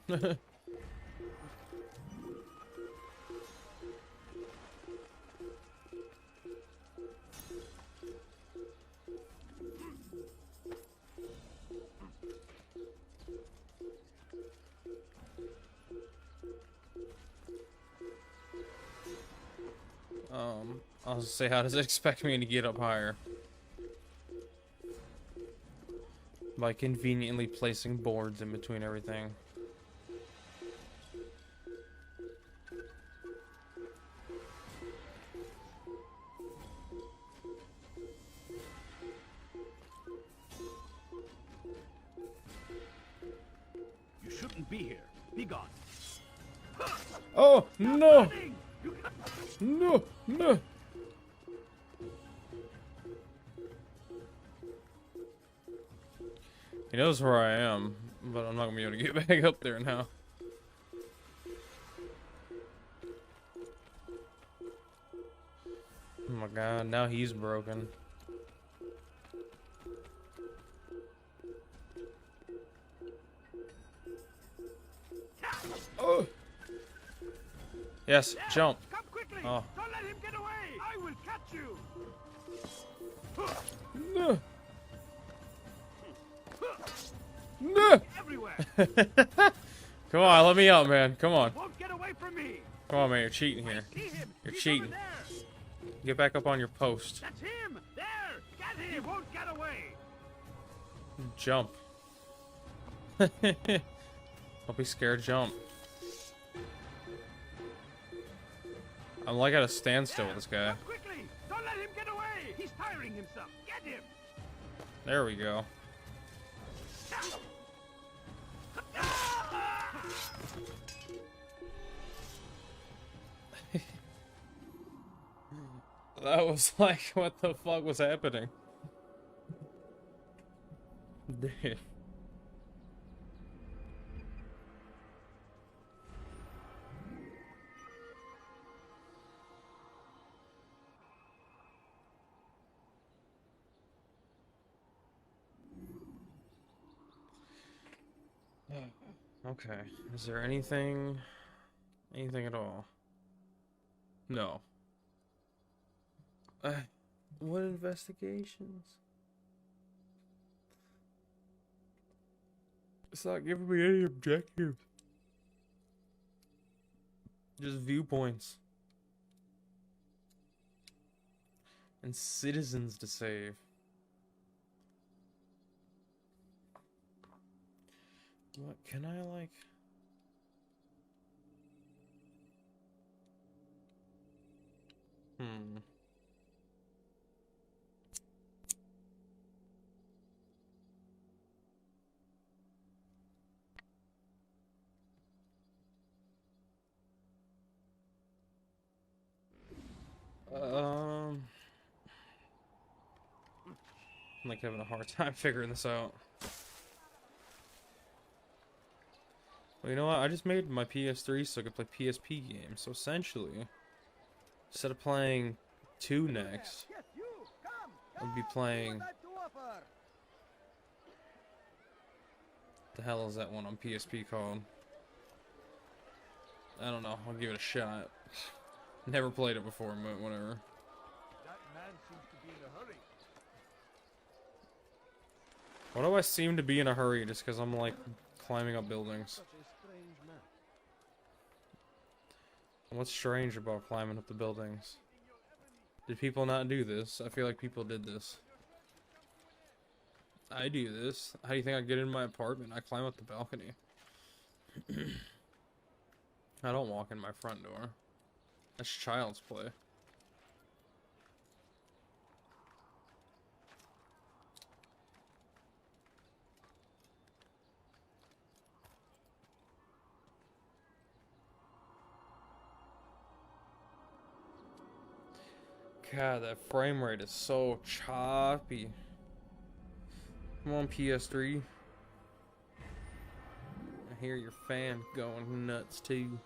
I'll just say, how does it expect me to get up higher? By conveniently placing boards in between everything. You shouldn't be here. Be gone. Oh, no! No, no! He knows where I am, but I'm not gonna be able to get back up there now. Oh my god, now he's broken. Oh! Yes, jump. Come quickly. Oh. Don't let him get away. I will catch you. No! No! Everywhere. Come on, let me up, man. Come on. Won't get away from me. Come on, man. You're cheating here. See him. You're He's cheating. over there. Get back up on your post. That's him. There. Get him. He won't get away. Jump. Don't be scared. Jump. I'm like at a standstill with this guy. Come quickly. Don't let him get away. He's tiring himself. Get him. There we go. That was like, what the fuck was happening? Dude. Okay, is there anything at all? No. What investigations? It's not giving me any objectives. Just viewpoints. And citizens to save. What can I like? I'm like having a hard time figuring this out. Well, you know what? I just made my PS3 so I could play PSP games. So essentially, instead of playing 2 next, I'd be playing... The hell is that one on PSP called? I don't know. I'll give it a shot. Never played it before, but whatever. That man seems to be in a hurry. Why do I seem to be in a hurry just because I'm like climbing up buildings? Such a strange man. What's strange about climbing up the buildings? Did people not do this? I feel like people did this. I do this. How do you think I get in my apartment? I climb up the balcony. I don't walk in my front door. That's child's play. God, that frame rate is so choppy. Come on, PS3. hear your fan going nuts too.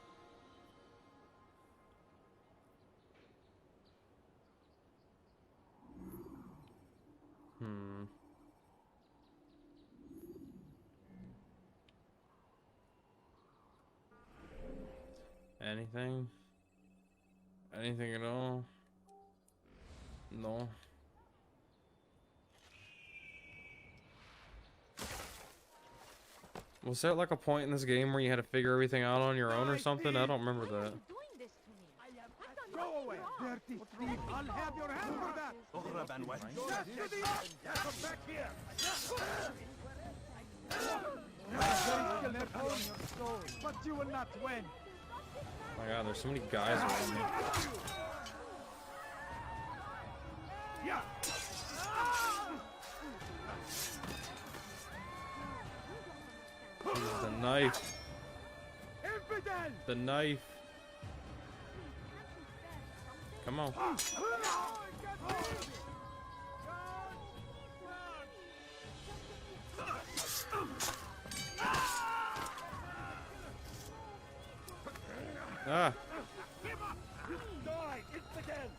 Anything? Anything at all? No. Was there like a point in this game where you had to figure everything out on your own or something? I don't remember that. Go away, dirty thief! I'll have your hand for that! Just to the come back here! But you will not win! Oh my god, there's so many guys around me. Yeah. The knife. The knife. Come on. Ah. Die, infidel!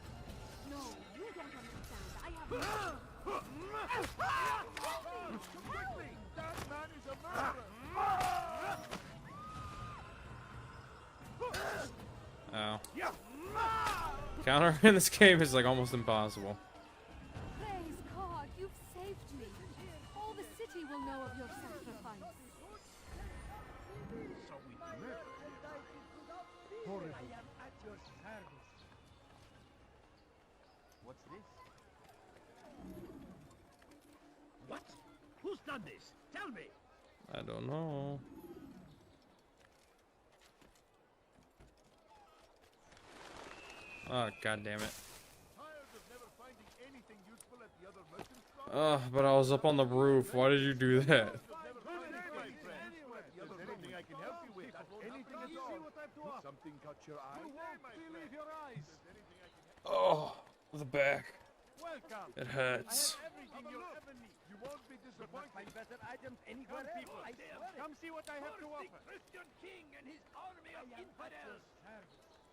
No, you don't understand. I have Quickly! That man is a murderer! Oh. Countering in this game is like almost impossible. Praise God, you've saved me. All the city will know of your sacrifice. So we murdered. Horrible. I am at your service. What's this? What? Who's done this? Tell me. I don't know. Oh, god damn it. Oh, but I was up on the roof. Why did you do that? Something caught your eye? You won't believe your eyes. Oh, the back. Welcome. It hurts. I have everything you'll ever need. You won't be disappointed. Find better items anywhere else. I swear it. Come see what I have to offer. The Christian king and his army of infidels.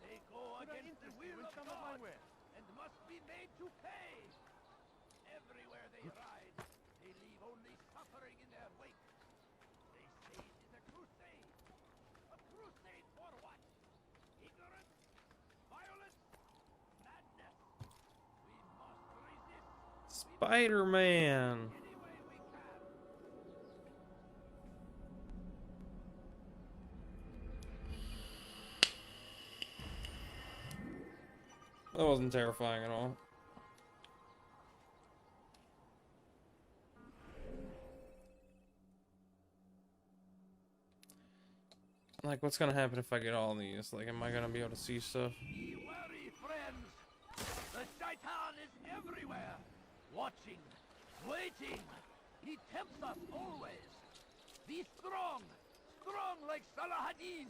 They go against the will of God and must be made to pay. Everywhere they ride, they leave only suffering in their wake. They say it is a crusade. A crusade for what? Ignorance? Violence? Madness? We must resist. Spider-Man. Any way we can. That wasn't terrifying at all. Like, what's gonna happen if I get all these? Like, am I gonna be able to see stuff? Be wary, friends. The Shaitan is everywhere. Watching, waiting. He tempts us always. Be strong. Strong like Salahadin.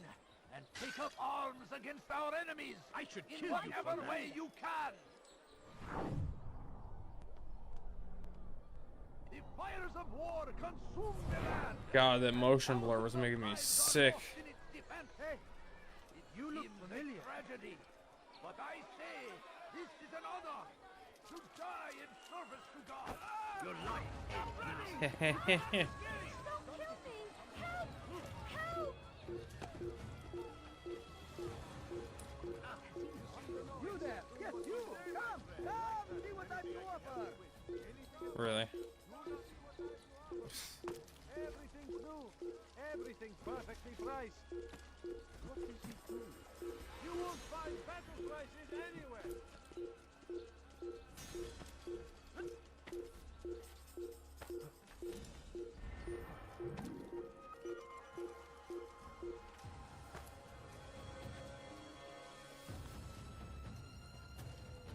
And take up arms against our enemies. I should in kill you for whatever that. way you can. The fires of war consume the land. God, that motion blur was making me sick. In its defense. Hey, you look Seems a familiar. tragedy, but I say this is an honor to die in service to God. Your life is Don't innocent. kill me! Help! Help! You there! Yes, you! Come! Come! See what I have to offer! Really? Everything's new. Everything's perfectly priced. What does he do? You won't find better prices anywhere.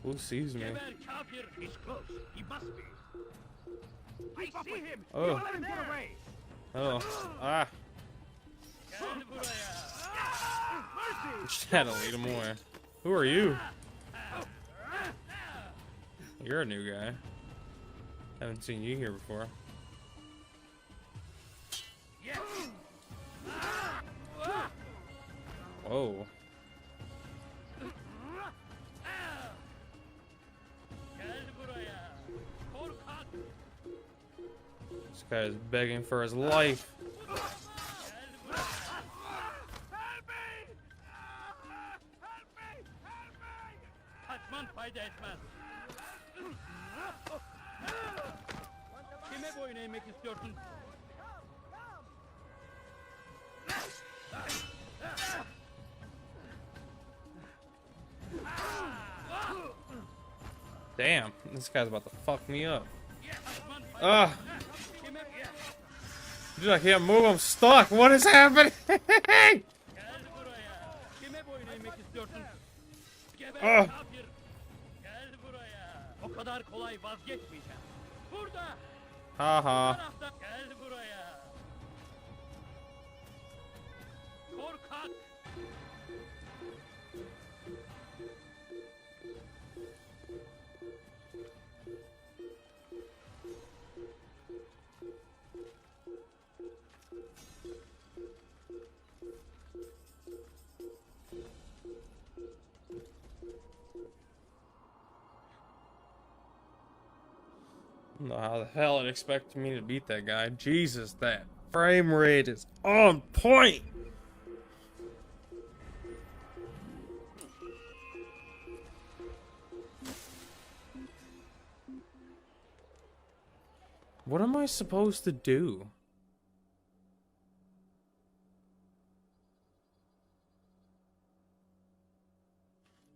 Who sees me? Gebel Kafir is close. He must be. I see him. Oh. Don't let him get away. Oh. Ah. Just had to lead him away. Who are you? You're a new guy. Haven't seen you here before. Yes. This guy is begging for his life. Kaçman fayda etmez. Kime boyun eğmek istiyorsun? Damn, this guy's about to fuck me up. Ugh. Dude, I can't move, I'm stuck. What is happening? Gel buraya. Kime boyun eğmek istiyorsun? Geber Ah. kafir. Gel buraya. O kadar kolay vazgeçmeyeceğim. Burada. Haha. Tarafta. Gel buraya. Korkak. I don't know how the hell it expected me to beat that guy. Jesus, that frame rate is on point. What am I supposed to do?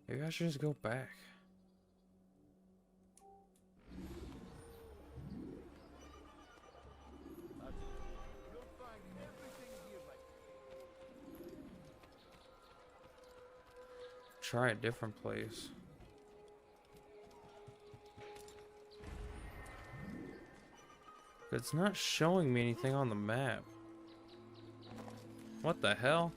Maybe I should just go back. Try a different place. It's not showing me anything on the map. What the hell?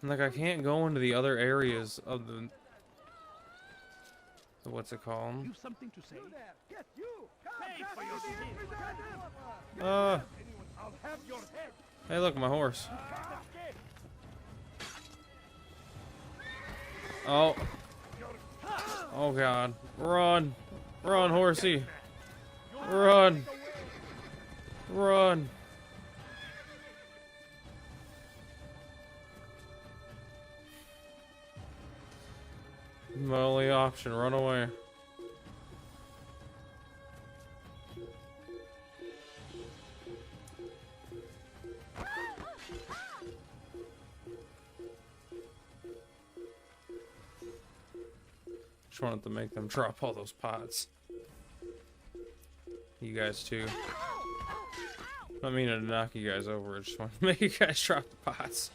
Like, I can't go into the other areas of the what's it called? You've something to say? Yes, you! Pay for your sin! Uh, I'll have your head! hey, look, my horse. Oh. Oh, God. Run. Run, horsey. Run. Run. My only option, run away. Just wanted to make them drop all those pots. You guys too. Not meaning to knock you guys over, I just wanted to make you guys drop the pots.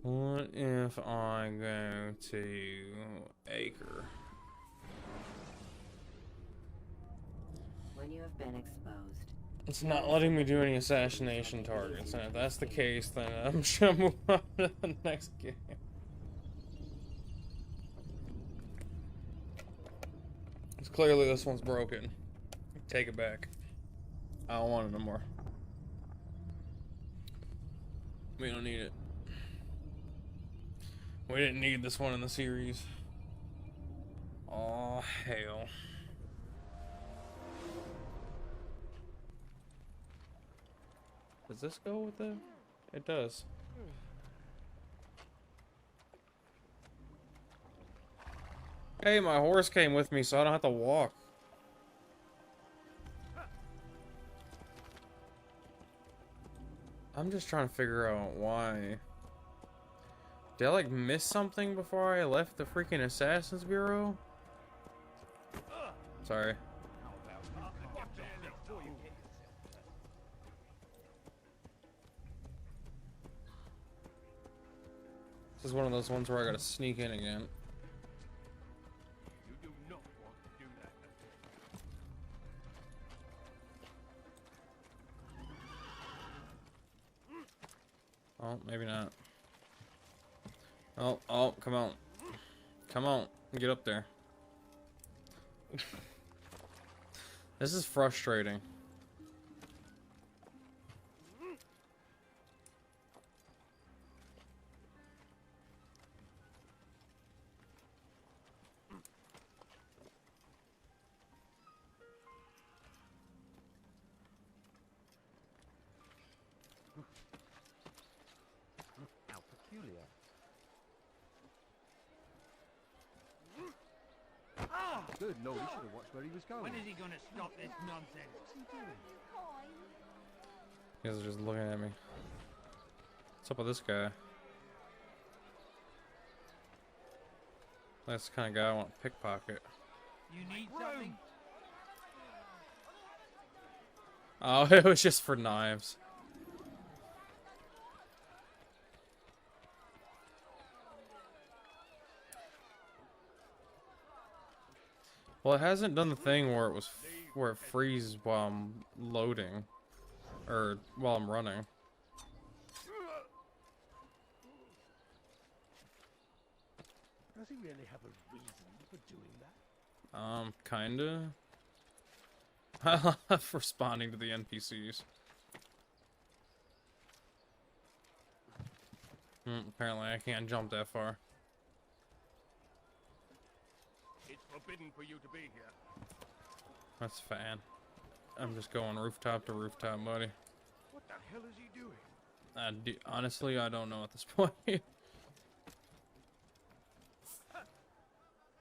What if I go to Acre? When you have been exposed, It's not letting me do any assassination targets, and if that's the case, then I'm just gonna move on to the next game. It's clearly this one's broken. Take it back. I don't want it no more. We don't need it. We didn't need this one in the series. Oh hell. Does this go with it? It does. Hey, my horse came with me, so I don't have to walk. I'm just trying to figure out why. Did I, like, miss something before I left the freaking Assassin's Bureau? Sorry. This is one of those ones where I gotta sneak in again. You do not want to do that. Oh, maybe not. Oh, come on. Come on, get up there. This is frustrating. Good lord, he should have watched where he was going. When is he gonna stop this nonsense? You guys are just looking at me. What's up with this guy? That's the kind of guy I want to pickpocket. You need something? Oh, it was just for knives. Well, it hasn't done the thing where it freezes while I'm loading, or while I'm running. Does he really have a reason for doing that? Kinda. I love responding to the NPCs. Apparently I can't jump that far. It's forbidden for you to be here. That's fine. I'm just going rooftop to rooftop, buddy. What the hell is he doing? Honestly, I don't know at this point.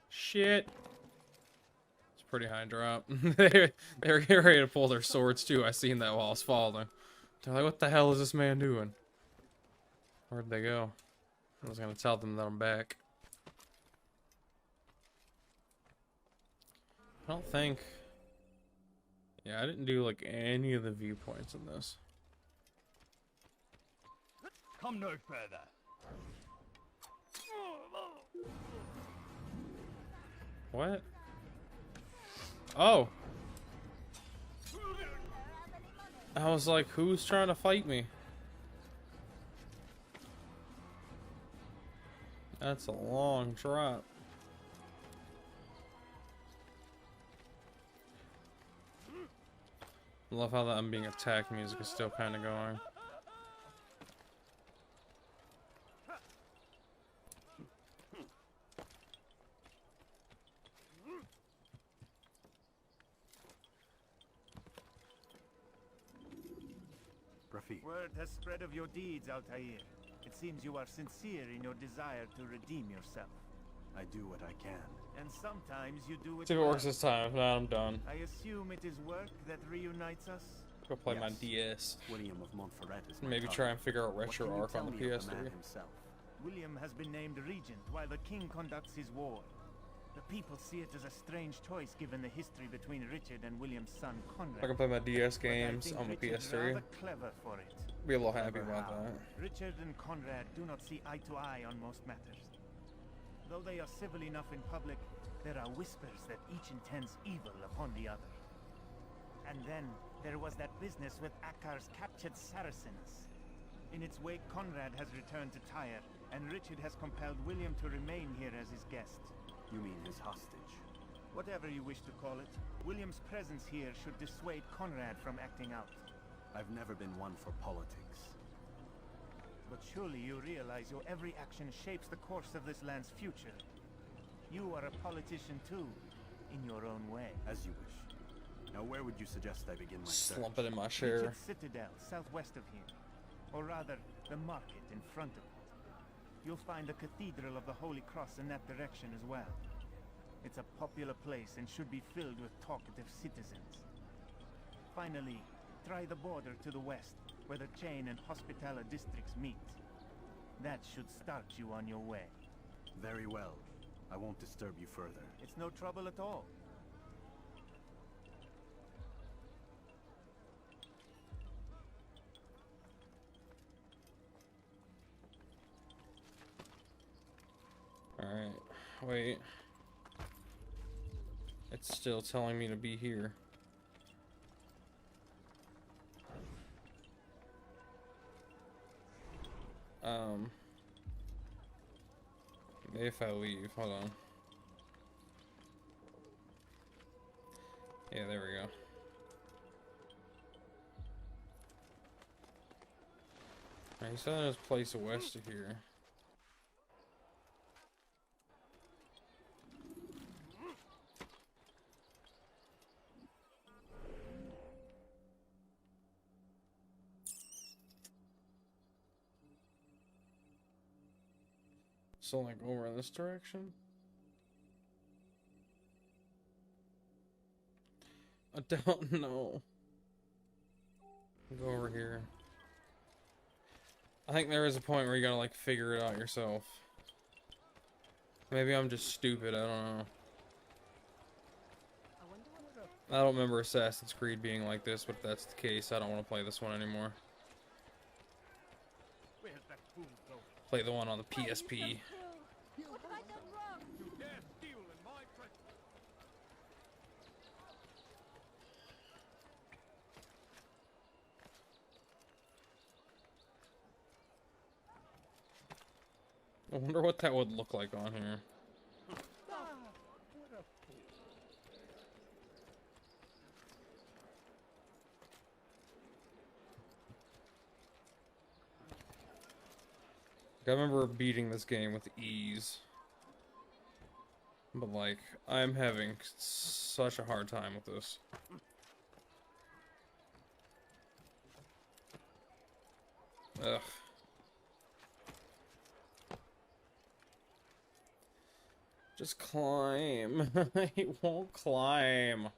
Shit. It's a pretty high drop. They were getting ready to pull their swords too. I seen that while I was falling. They're like, what the hell is this man doing? Where'd they go? I was gonna tell them that I'm back. I don't think... Yeah, I didn't do like any of the viewpoints in this. Come no further. What? Oh! I was like, who's trying to fight me? That's a long drop. I love how that I'm being attacked music is still kind of going. Rafiq, Word has spread of your deeds, Altair. It seems you are sincere in your desire to redeem yourself. I do what I can. And sometimes you do it See if it works this time. If not, I'm done. I assume it is work that reunites us? Go play my Yes. DS. William of Montferrat is my Maybe target. try and figure out What Retro can you Arc tell on the me of PS3. man himself? William has been named regent while the king conducts his war. The people see it as a strange choice given the history between Richard and William's son Conrad. If I can play my DS But I games think on the Richard's PS3. rather clever for it. Be a little happy Clever about how? that. Richard and Conrad do not see eye to eye on most matters. Though they are civil enough in public, there are whispers that each intends evil upon the other. And then there was that business with Akkar's captured Saracens. In its wake, Conrad has returned to Tyre, and Richard has compelled William to remain here as his guest. You mean his hostage? Whatever you wish to call it, William's presence here should dissuade Conrad from acting out. I've never been one for politics. But surely you realize your every action shapes the course of this land's future. You are a politician too, in your own way. As you wish. Now where would you suggest I begin my search? Slumping in my chair. Richard's Citadel, southwest of here. Or rather, the market in front of it. You'll find the Cathedral of the Holy Cross in that direction as well. It's a popular place and should be filled with talkative citizens. Finally, try the border to the west, where the Chain and Hospitaller districts meet. That should start you on your way. Very well. I won't disturb you further. It's no trouble at all. Alright, wait. It's still telling me to be here. Maybe if I leave, hold on. Yeah, there we go. Alright, so there's a place west of here. So like over in this direction? I don't know. Go over here. I think there is a point where you gotta like figure it out yourself. Maybe I'm just stupid, I don't know. I don't remember Assassin's Creed being like this, but if that's the case, I don't want to play this one anymore. Where's that fool going? Play the one on the PSP. What have I done wrong? You dare steal in my presence? I wonder what that would look like on here. I remember beating this game with ease. But like, I'm having such a hard time with this. Ugh. Just climb. It won't climb.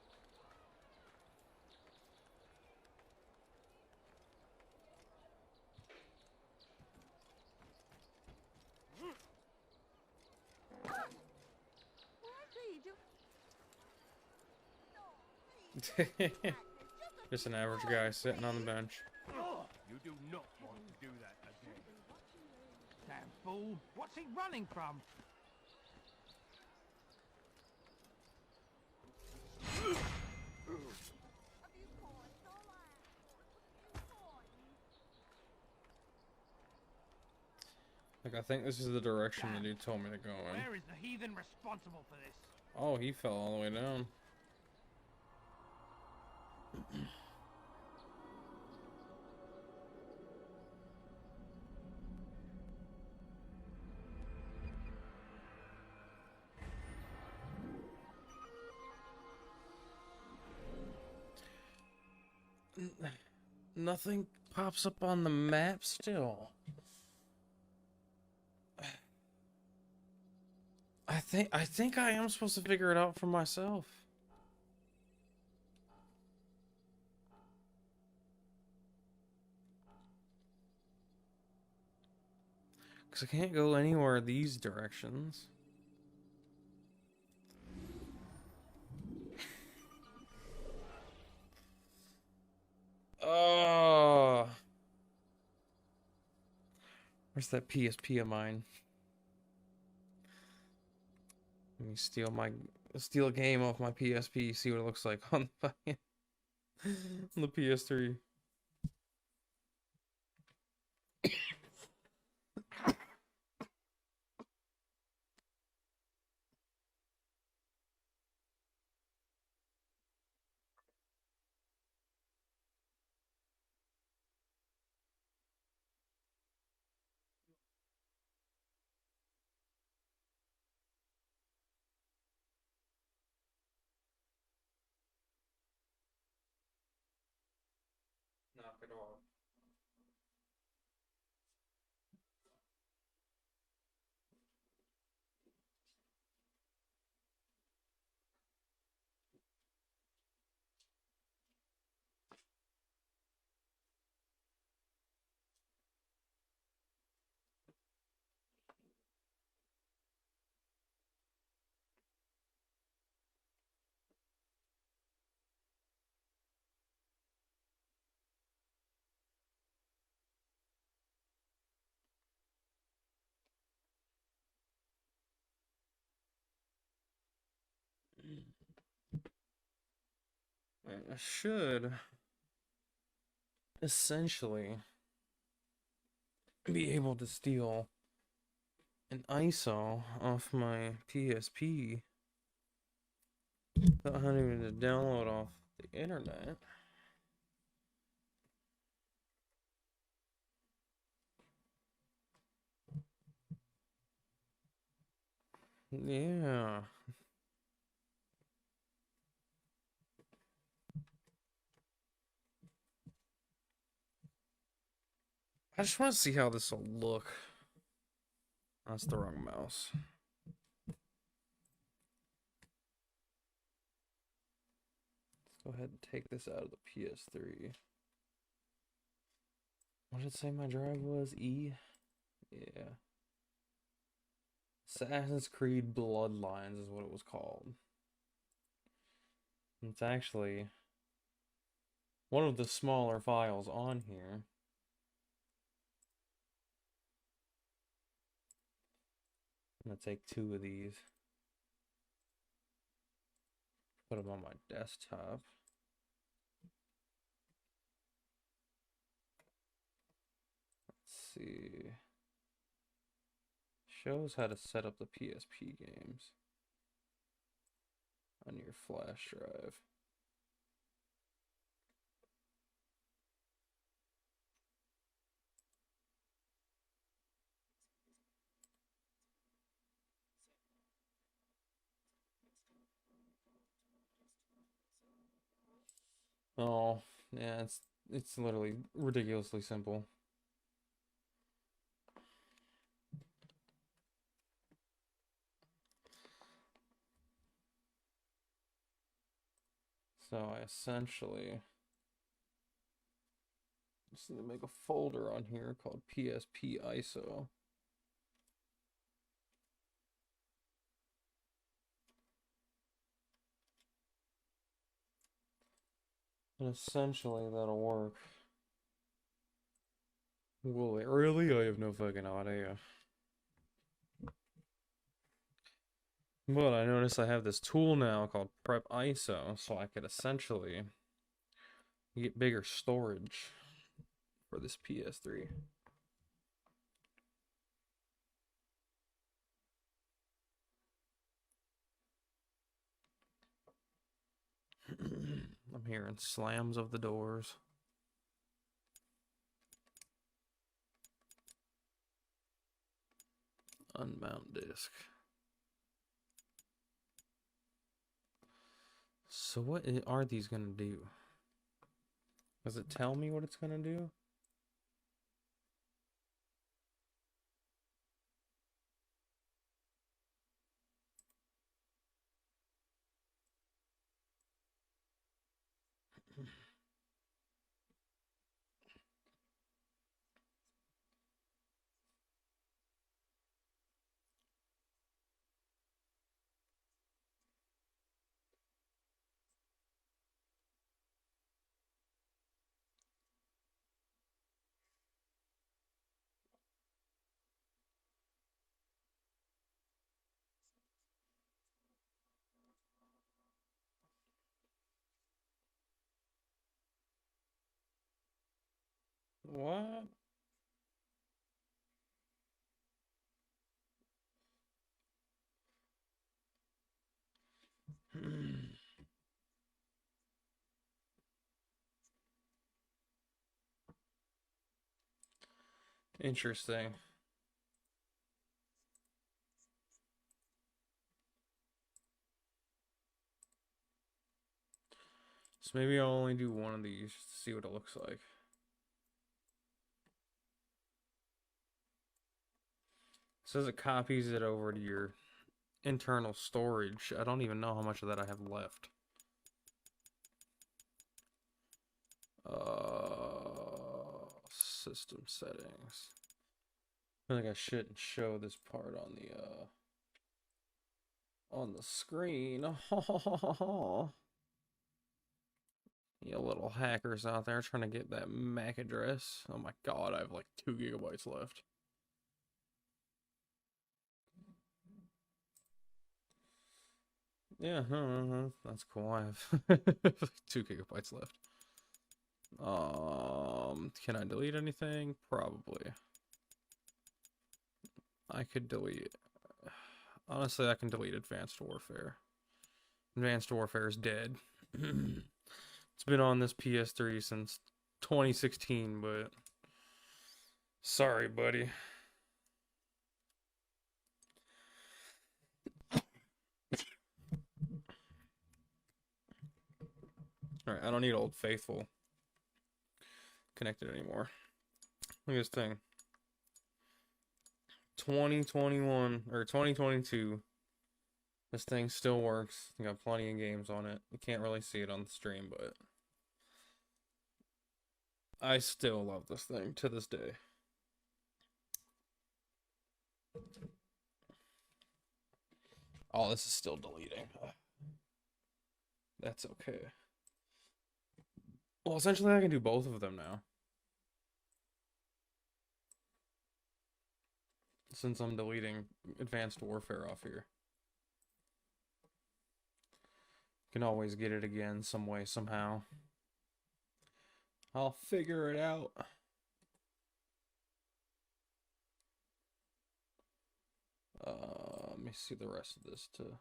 Just an average guy sitting on the bench. You do not want to do that again. Damn fool! What's he running from? Like, I think this is the direction that he told me to go in. Where is the heathen responsible for this? Oh, he fell all the way down. Nothing pops up on the map still. I think I am supposed to figure it out for myself. Because I can't go anywhere these directions. Oh. Where's that PSP of mine? Let me steal a game off my PSP, see what it looks like on the PS3. Knock it off. I should essentially be able to steal an ISO off my PSP without having to download off the internet. Yeah. I just want to see how this will look. That's the wrong mouse. Go ahead and take this out of the PS3. What did it say my drive was? E? Yeah. Assassin's Creed Bloodlines is what it was called. It's actually one of the smaller files on here. I'm gonna take 2 of these. Put them on my desktop. Let's see. Shows how to set up the PSP games on your flash drive. Oh, yeah, it's literally ridiculously simple. So I essentially just need to make a folder on here called PSP ISO. And essentially that'll work. Will it really? I have no fucking idea. But I notice I have this tool now called Prep ISO, so I could essentially get bigger storage for this PS3. I'm hearing slams of the doors. Unmount disk. So what are these gonna do? Does it tell me what it's gonna do? What? Interesting. So maybe I'll only do one of these to see what it looks like. It says it copies it over to your internal storage. I don't even know how much of that I have left. System settings. I think I shouldn't show this part on the screen. You little hackers out there trying to get that MAC address. Oh my god, I have like 2 gigabytes left. Yeah, that's cool. I have 2 gigabytes left. Can I delete anything? Probably. I could delete. Honestly, I can delete Advanced Warfare. Advanced Warfare is dead. It's been on this PS3 since 2016, but sorry, buddy. Alright, I don't need Old Faithful connected anymore. Look at this thing. 2021 or 2022 This thing still works. You got plenty of games on it. You can't really see it on the stream, but I still love this thing to this day. Oh, this is still deleting. That's okay. Well, essentially I can do both of them now. Since I'm deleting Advanced Warfare off here. Can always get it again some way, somehow. I'll figure it out. Let me see the rest of this too.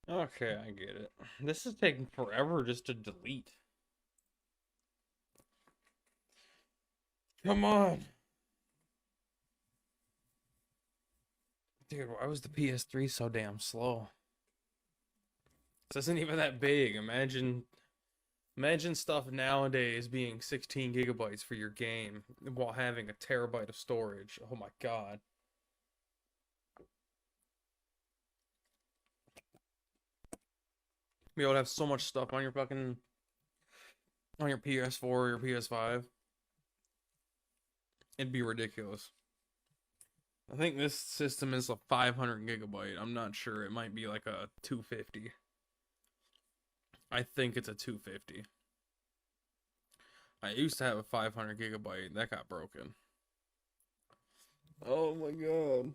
Okay, I get it. This is taking forever just to delete. Come on. Dude, why was the PS3 so damn slow? This isn't even that big. Imagine stuff nowadays being 16 gigabytes for your game while having a terabyte of storage. Oh my god. Be able to have so much stuff on your fucking on your PS4 or your PS5. It'd be ridiculous. I think this system is a 500 gigabyte. I'm not sure. It might be like a 250. I think it's a 250. I used to have a 500 gigabyte. That got broken. Oh my god.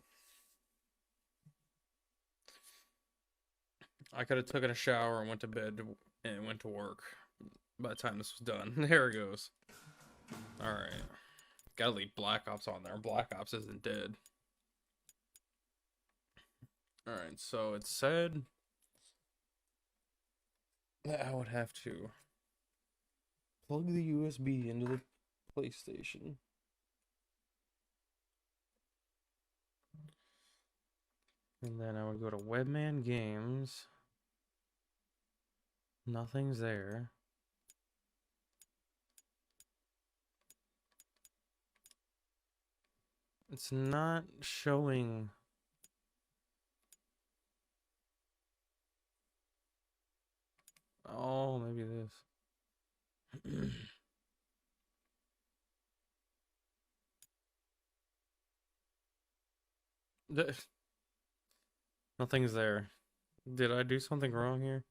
I could have taken a shower and went to bed and went to work by the time this was done. There it goes. Alright. Gotta leave Black Ops on there. Black Ops isn't dead. Alright, so it said that I would have to plug the USB into the PlayStation. And then I would go to Webman Games. Nothing's there. It's not showing. Oh, maybe this. Nothing's there. Did I do something wrong here?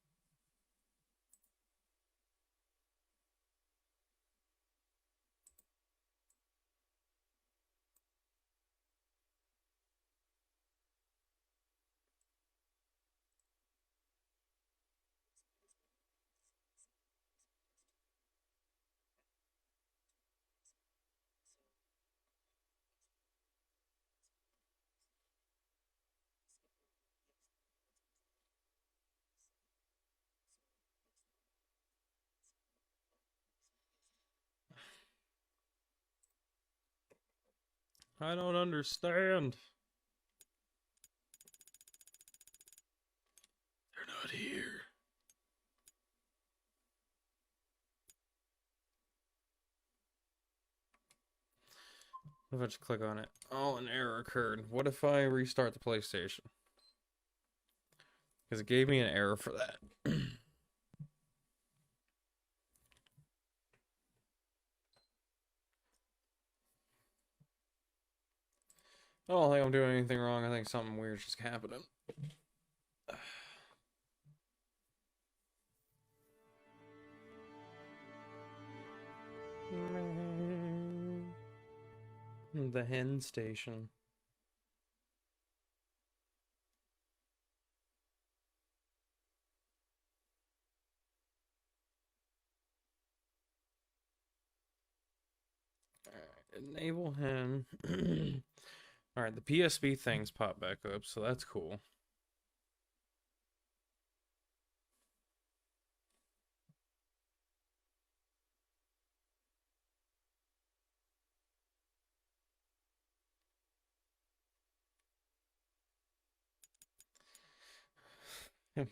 I don't understand. What if I just click on it? Oh, an error occurred. What if I restart the PlayStation? Because it gave me an error for that. I don't think I'm doing anything wrong. I think something weird's just happening. The hen station. Enable hen. Alright, the PSP things pop back up, so that's cool.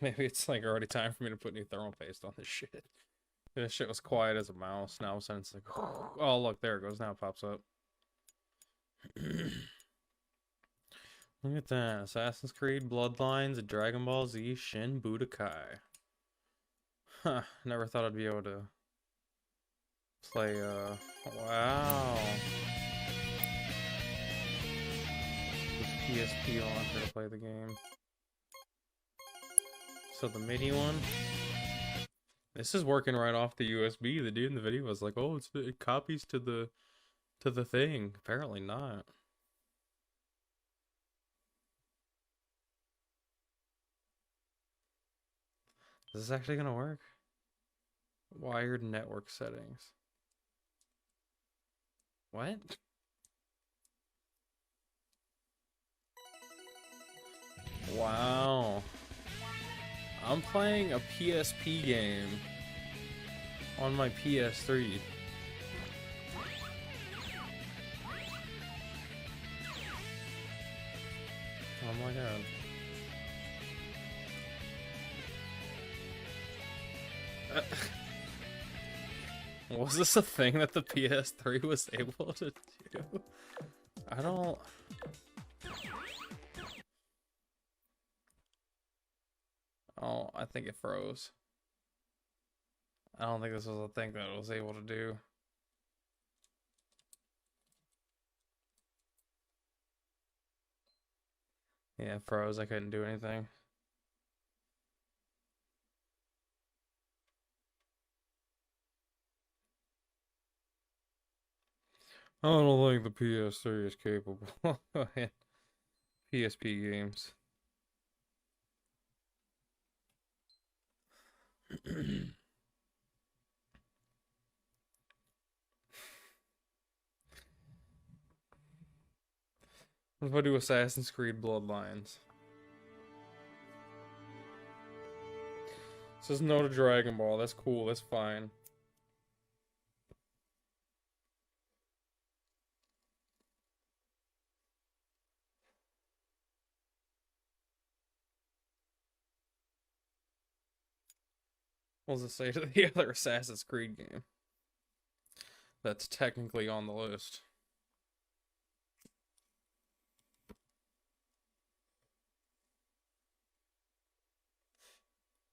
Maybe it's like already time for me to put new thermal paste on this shit. This shit was quiet as a mouse. Now all of a sudden it's like, oh look, there it goes. Now it pops up. Look at that. Assassin's Creed, Bloodlines, Dragon Ball Z, Shin Budokai. Huh. Never thought I'd be able to play, wow. With PSP launcher to play the game. So the mini one. This is working right off the USB. The dude in the video was like, "Oh, it copies to the thing." Apparently not. Is this actually gonna work? Wired network settings. What? Wow. I'm playing a PSP game on my PS3. Oh my god. Was this a thing that the PS3 was able to do? I don't... Oh, I think it froze. I don't think this was a thing that it was able to do. Yeah, it froze. I couldn't do anything. I don't think the PS3 is capable of PSP games. What if I do Assassin's Creed Bloodlines? It says no to Dragon Ball. That's cool. That's fine. What does it say to the other Assassin's Creed game? That's technically on the list.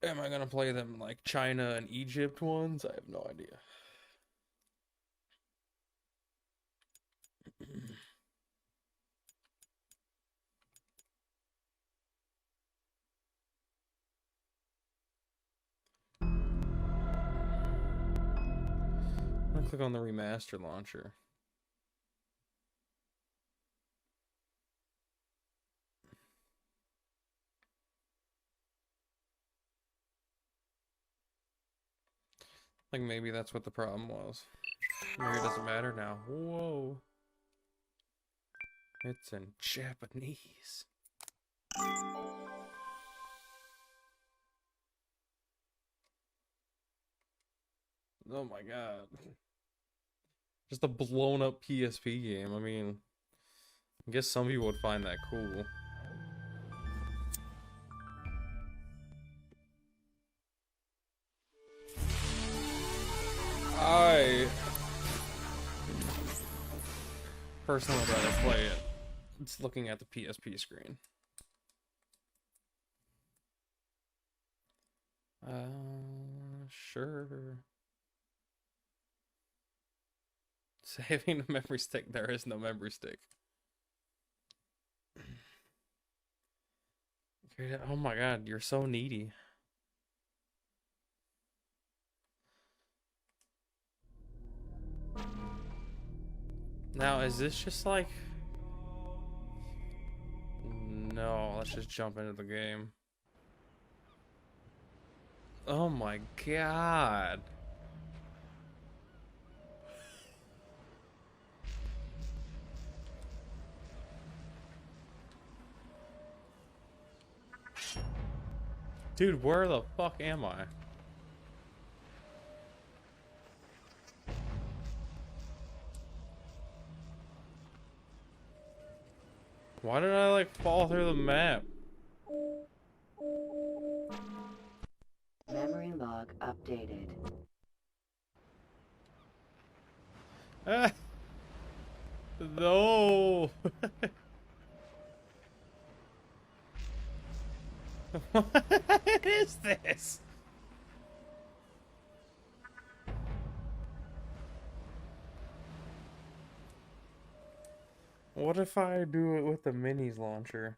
Am I gonna play them like China and Egypt ones? I have no idea. I'm gonna click on the remaster launcher. Like maybe that's what the problem was. Maybe it doesn't matter now. Whoa. It's in Japanese. Oh my god. Just a blown up PSP game. I mean, I guess some people would find that cool. Personally, I'd rather play it. It's looking at the PSP screen. Sure. Saving the memory stick. There is no memory stick. Oh my god, you're so needy. Now, is this just like... No, let's just jump into the game. Oh my god. Dude, where the fuck am I? Why did I like fall through the map? Memory log updated. Ah! No! What is this? What if I do it with the minis launcher?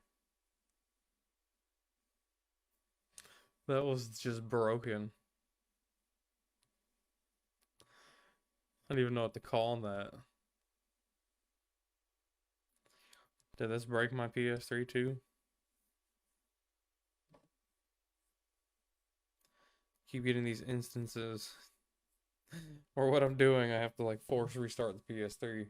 That was just broken. I don't even know what to call that. Did this break my PS3 too? Keep getting these instances. Or what I'm doing, I have to like force restart the PS3.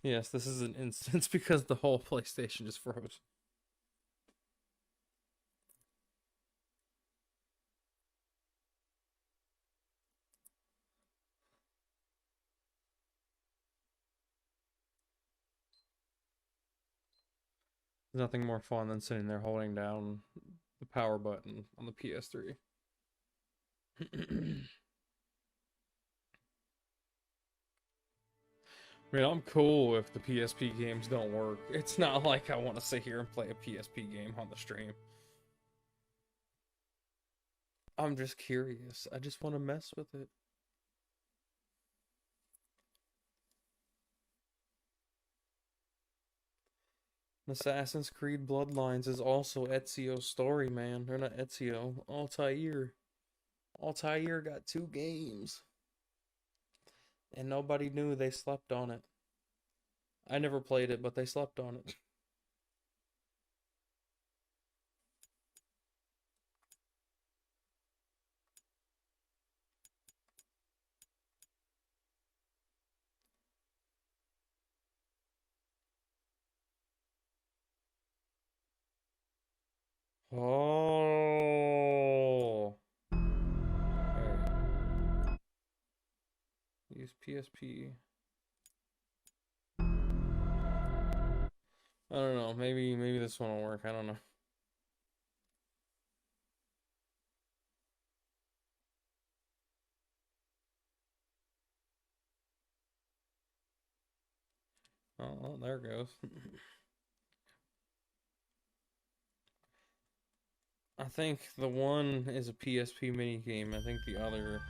Yes, this is an instance because the whole PlayStation just froze. There's nothing more fun than sitting there holding down the power button on the PS3. I mean, I'm cool if the PSP games don't work. It's not like I want to sit here and play a PSP game on the stream. I'm just curious. I just want to mess with it. Assassin's Creed Bloodlines is also Ezio's story, man. Or not Ezio, Altair. Altair got 2 games. And nobody knew they slept on it. I never played it, but they slept on it. Oh. Right. Use PSP. I don't know. Maybe this one will work. I don't know. Oh, there it goes. I think the one is a PSP mini game. I think the other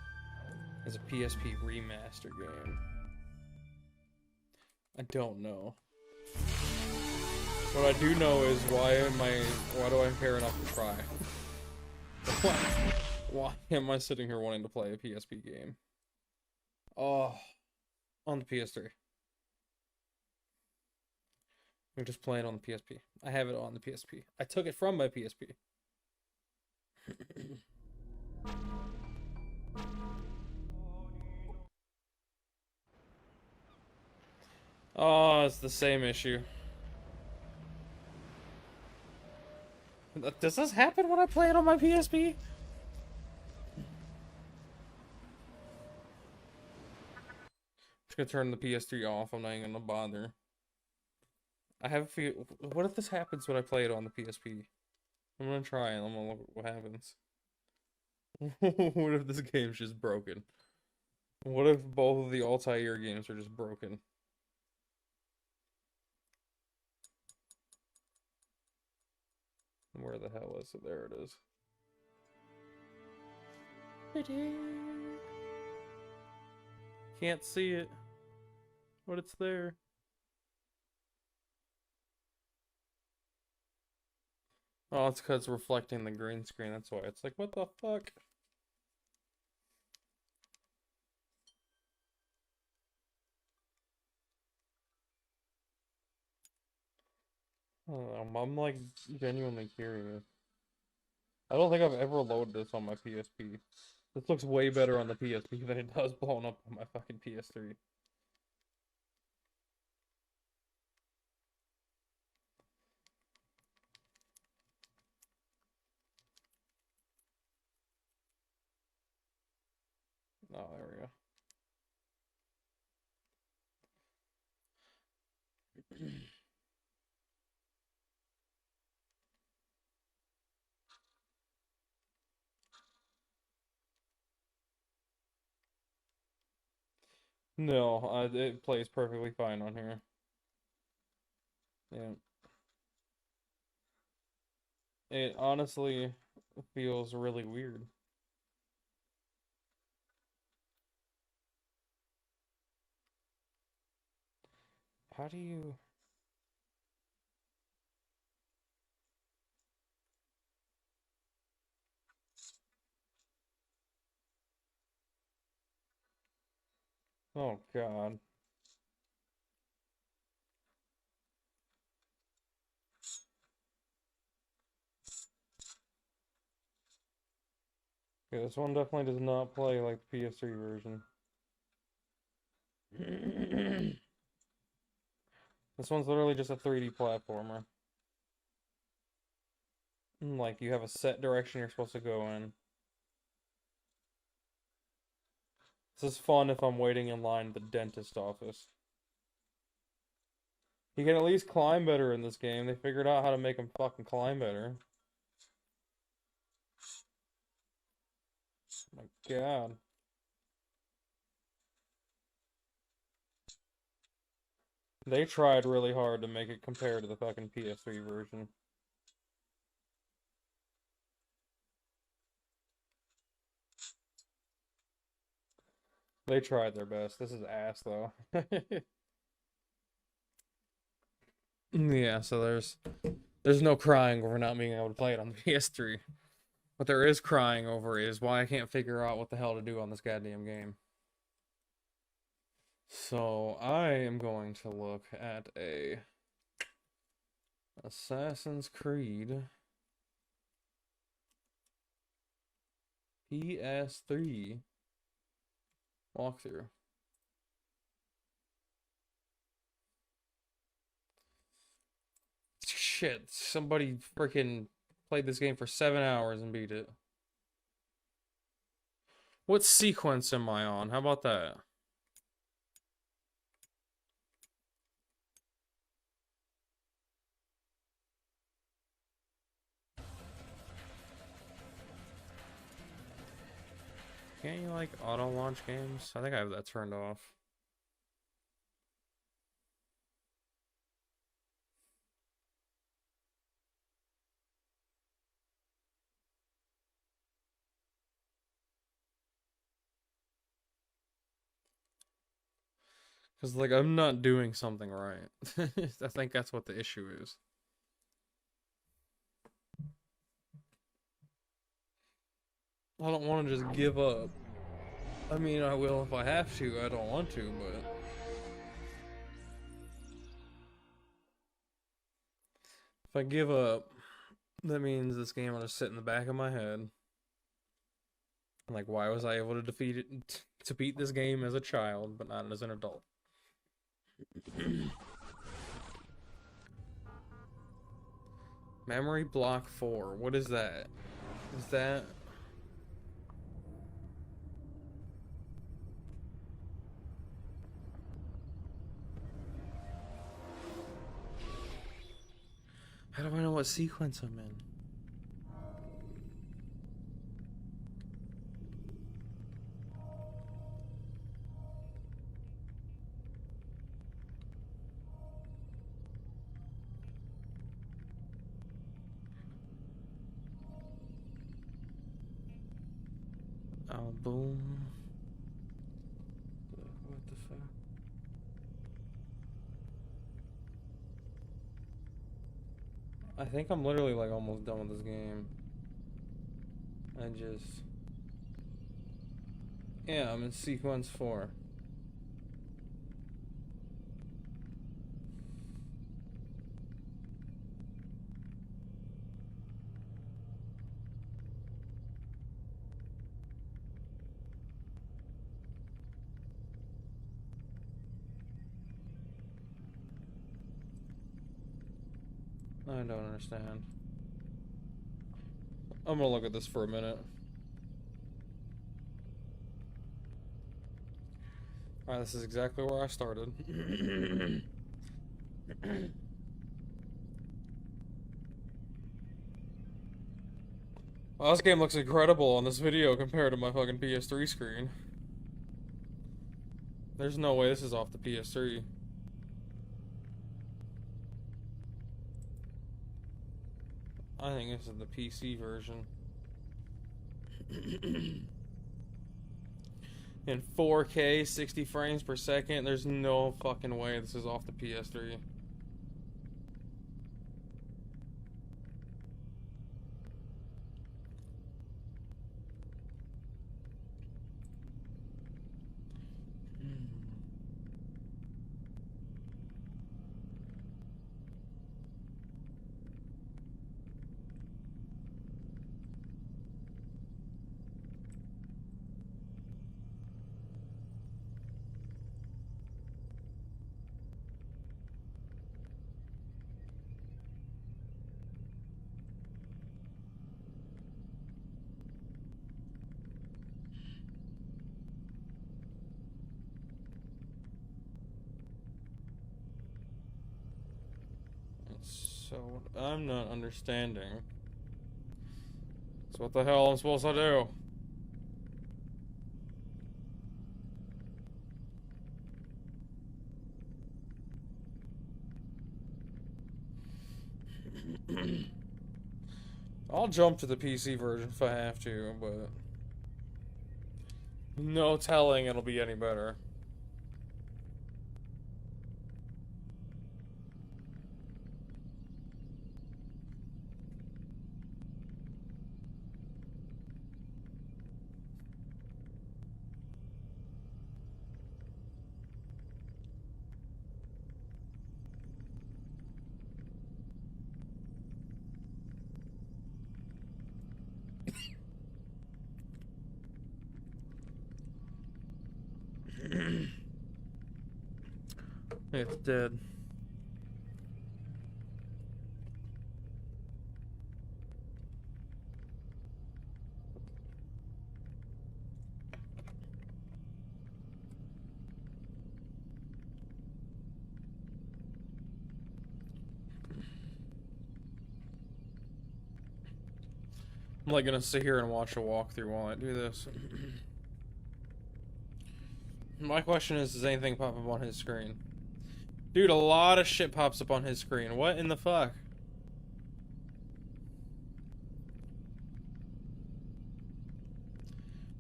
is a PSP remaster game. I don't know. What I do know is why do I care enough to try? Why am I sitting here wanting to play a PSP game? Oh, on the PS3. I'm just playing on the PSP. I have it on the PSP. I took it from my PSP. Oh, it's the same issue. Does this happen when I play it on my PSP? Just gonna turn the PS3 off. I'm not even gonna bother. I have a feel. What if this happens when I play it on the PSP? I'm gonna try and I'm gonna look what happens. What if this game's just broken? What if both of the Altair games are just broken? Where the hell is it? There it is. Can't see it, but it's there. Oh, it's because it's reflecting the green screen. That's why. It's like, what the fuck? I don't know, I'm like genuinely curious. I don't think I've ever loaded this on my PSP. This looks way better on the PSP than it does blown up on my fucking PS3. Oh, there we go. No, it plays perfectly fine on here. Yeah. It honestly feels really weird. How do you... Oh, God. Yeah, this one definitely does not play like the PS3 version. This one's literally just a 3D platformer. Like, you have a set direction you're supposed to go in. This is fun if I'm waiting in line at the dentist office. You can at least climb better in this game. They figured out how to make him fucking climb better. My God. They tried really hard to make it compare to the fucking PS3 version. They tried their best. This is ass, though. Yeah, so there's no crying over not being able to play it on the PS3. What there is crying over is why I can't figure out what the hell to do on this goddamn game. So I am going to look at a Assassin's Creed PS3 walkthrough. Shit, somebody freaking played this game for 7 hours and beat it. What sequence am I on? How about that? Can't you, like, auto-launch games? I think I have that turned off. Because, like, I'm not doing something right. I think that's what the issue is. I don't want to just give up. I mean, I will if I have to. I don't want to, but... If I give up, that means this game will just sit in the back of my head. Like, why was I able to beat this game as a child, but not as an adult? Memory block 4. What is that? Is that... How do I know what sequence I'm in? Album. What the fuck? I think I'm literally like almost done with this game. Yeah, I'm in sequence 4. I don't understand. I'm gonna look at this for a minute. Alright, this is exactly where I started. Well, this game looks incredible on this video compared to my fucking PS3 screen. There's no way this is off the PS3. I think this is the PC version. In 4K, 60 frames per second, there's no fucking way this is off the PS3. So, I'm not understanding. So what the hell am I supposed to do? I'll jump to the PC version if I have to, but no telling it'll be any better. It's dead. I'm like gonna sit here and watch a walkthrough while I do this. My question is, does anything pop up on his screen? Dude, a lot of shit pops up on his screen. What in the fuck?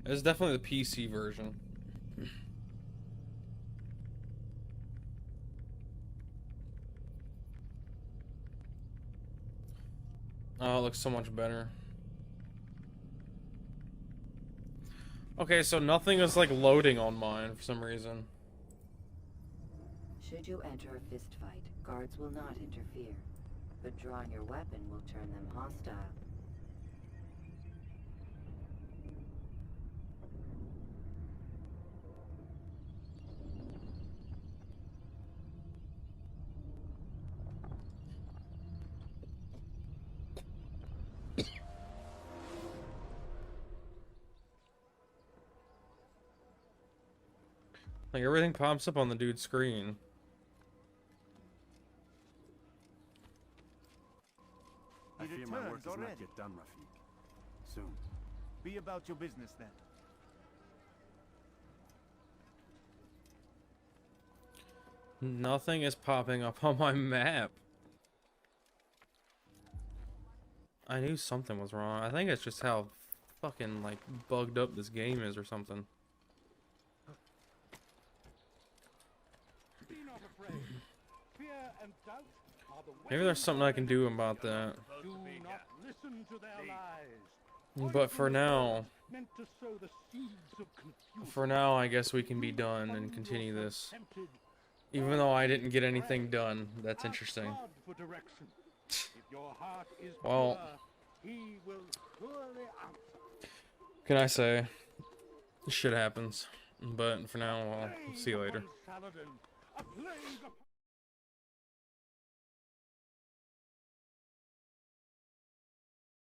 It's definitely the PC version. Oh, it looks so much better. Okay, so nothing is like loading on mine for some reason. Should you enter a fist fight, guards will not interfere, but drawing your weapon will turn them hostile. Like everything pops up on the dude's screen. I fear my work is not yet done, Rafik. Soon. Be about your business then. Nothing is popping up on my map. I knew something was wrong. I think it's just how fucking like bugged up this game is or something. Be not afraid. Fear and doubt are the Maybe there's something I can do about that. do not listen to their lies. But for now, Meant to sow the seeds of confusion. for now, I guess we can be done and continue this. Even though I didn't get anything done, that's interesting. Ask God for direction. If your heart is Well, pure, he will surely answer. can I say, shit happens. But for now, I'll see you later. Saladin, a plague of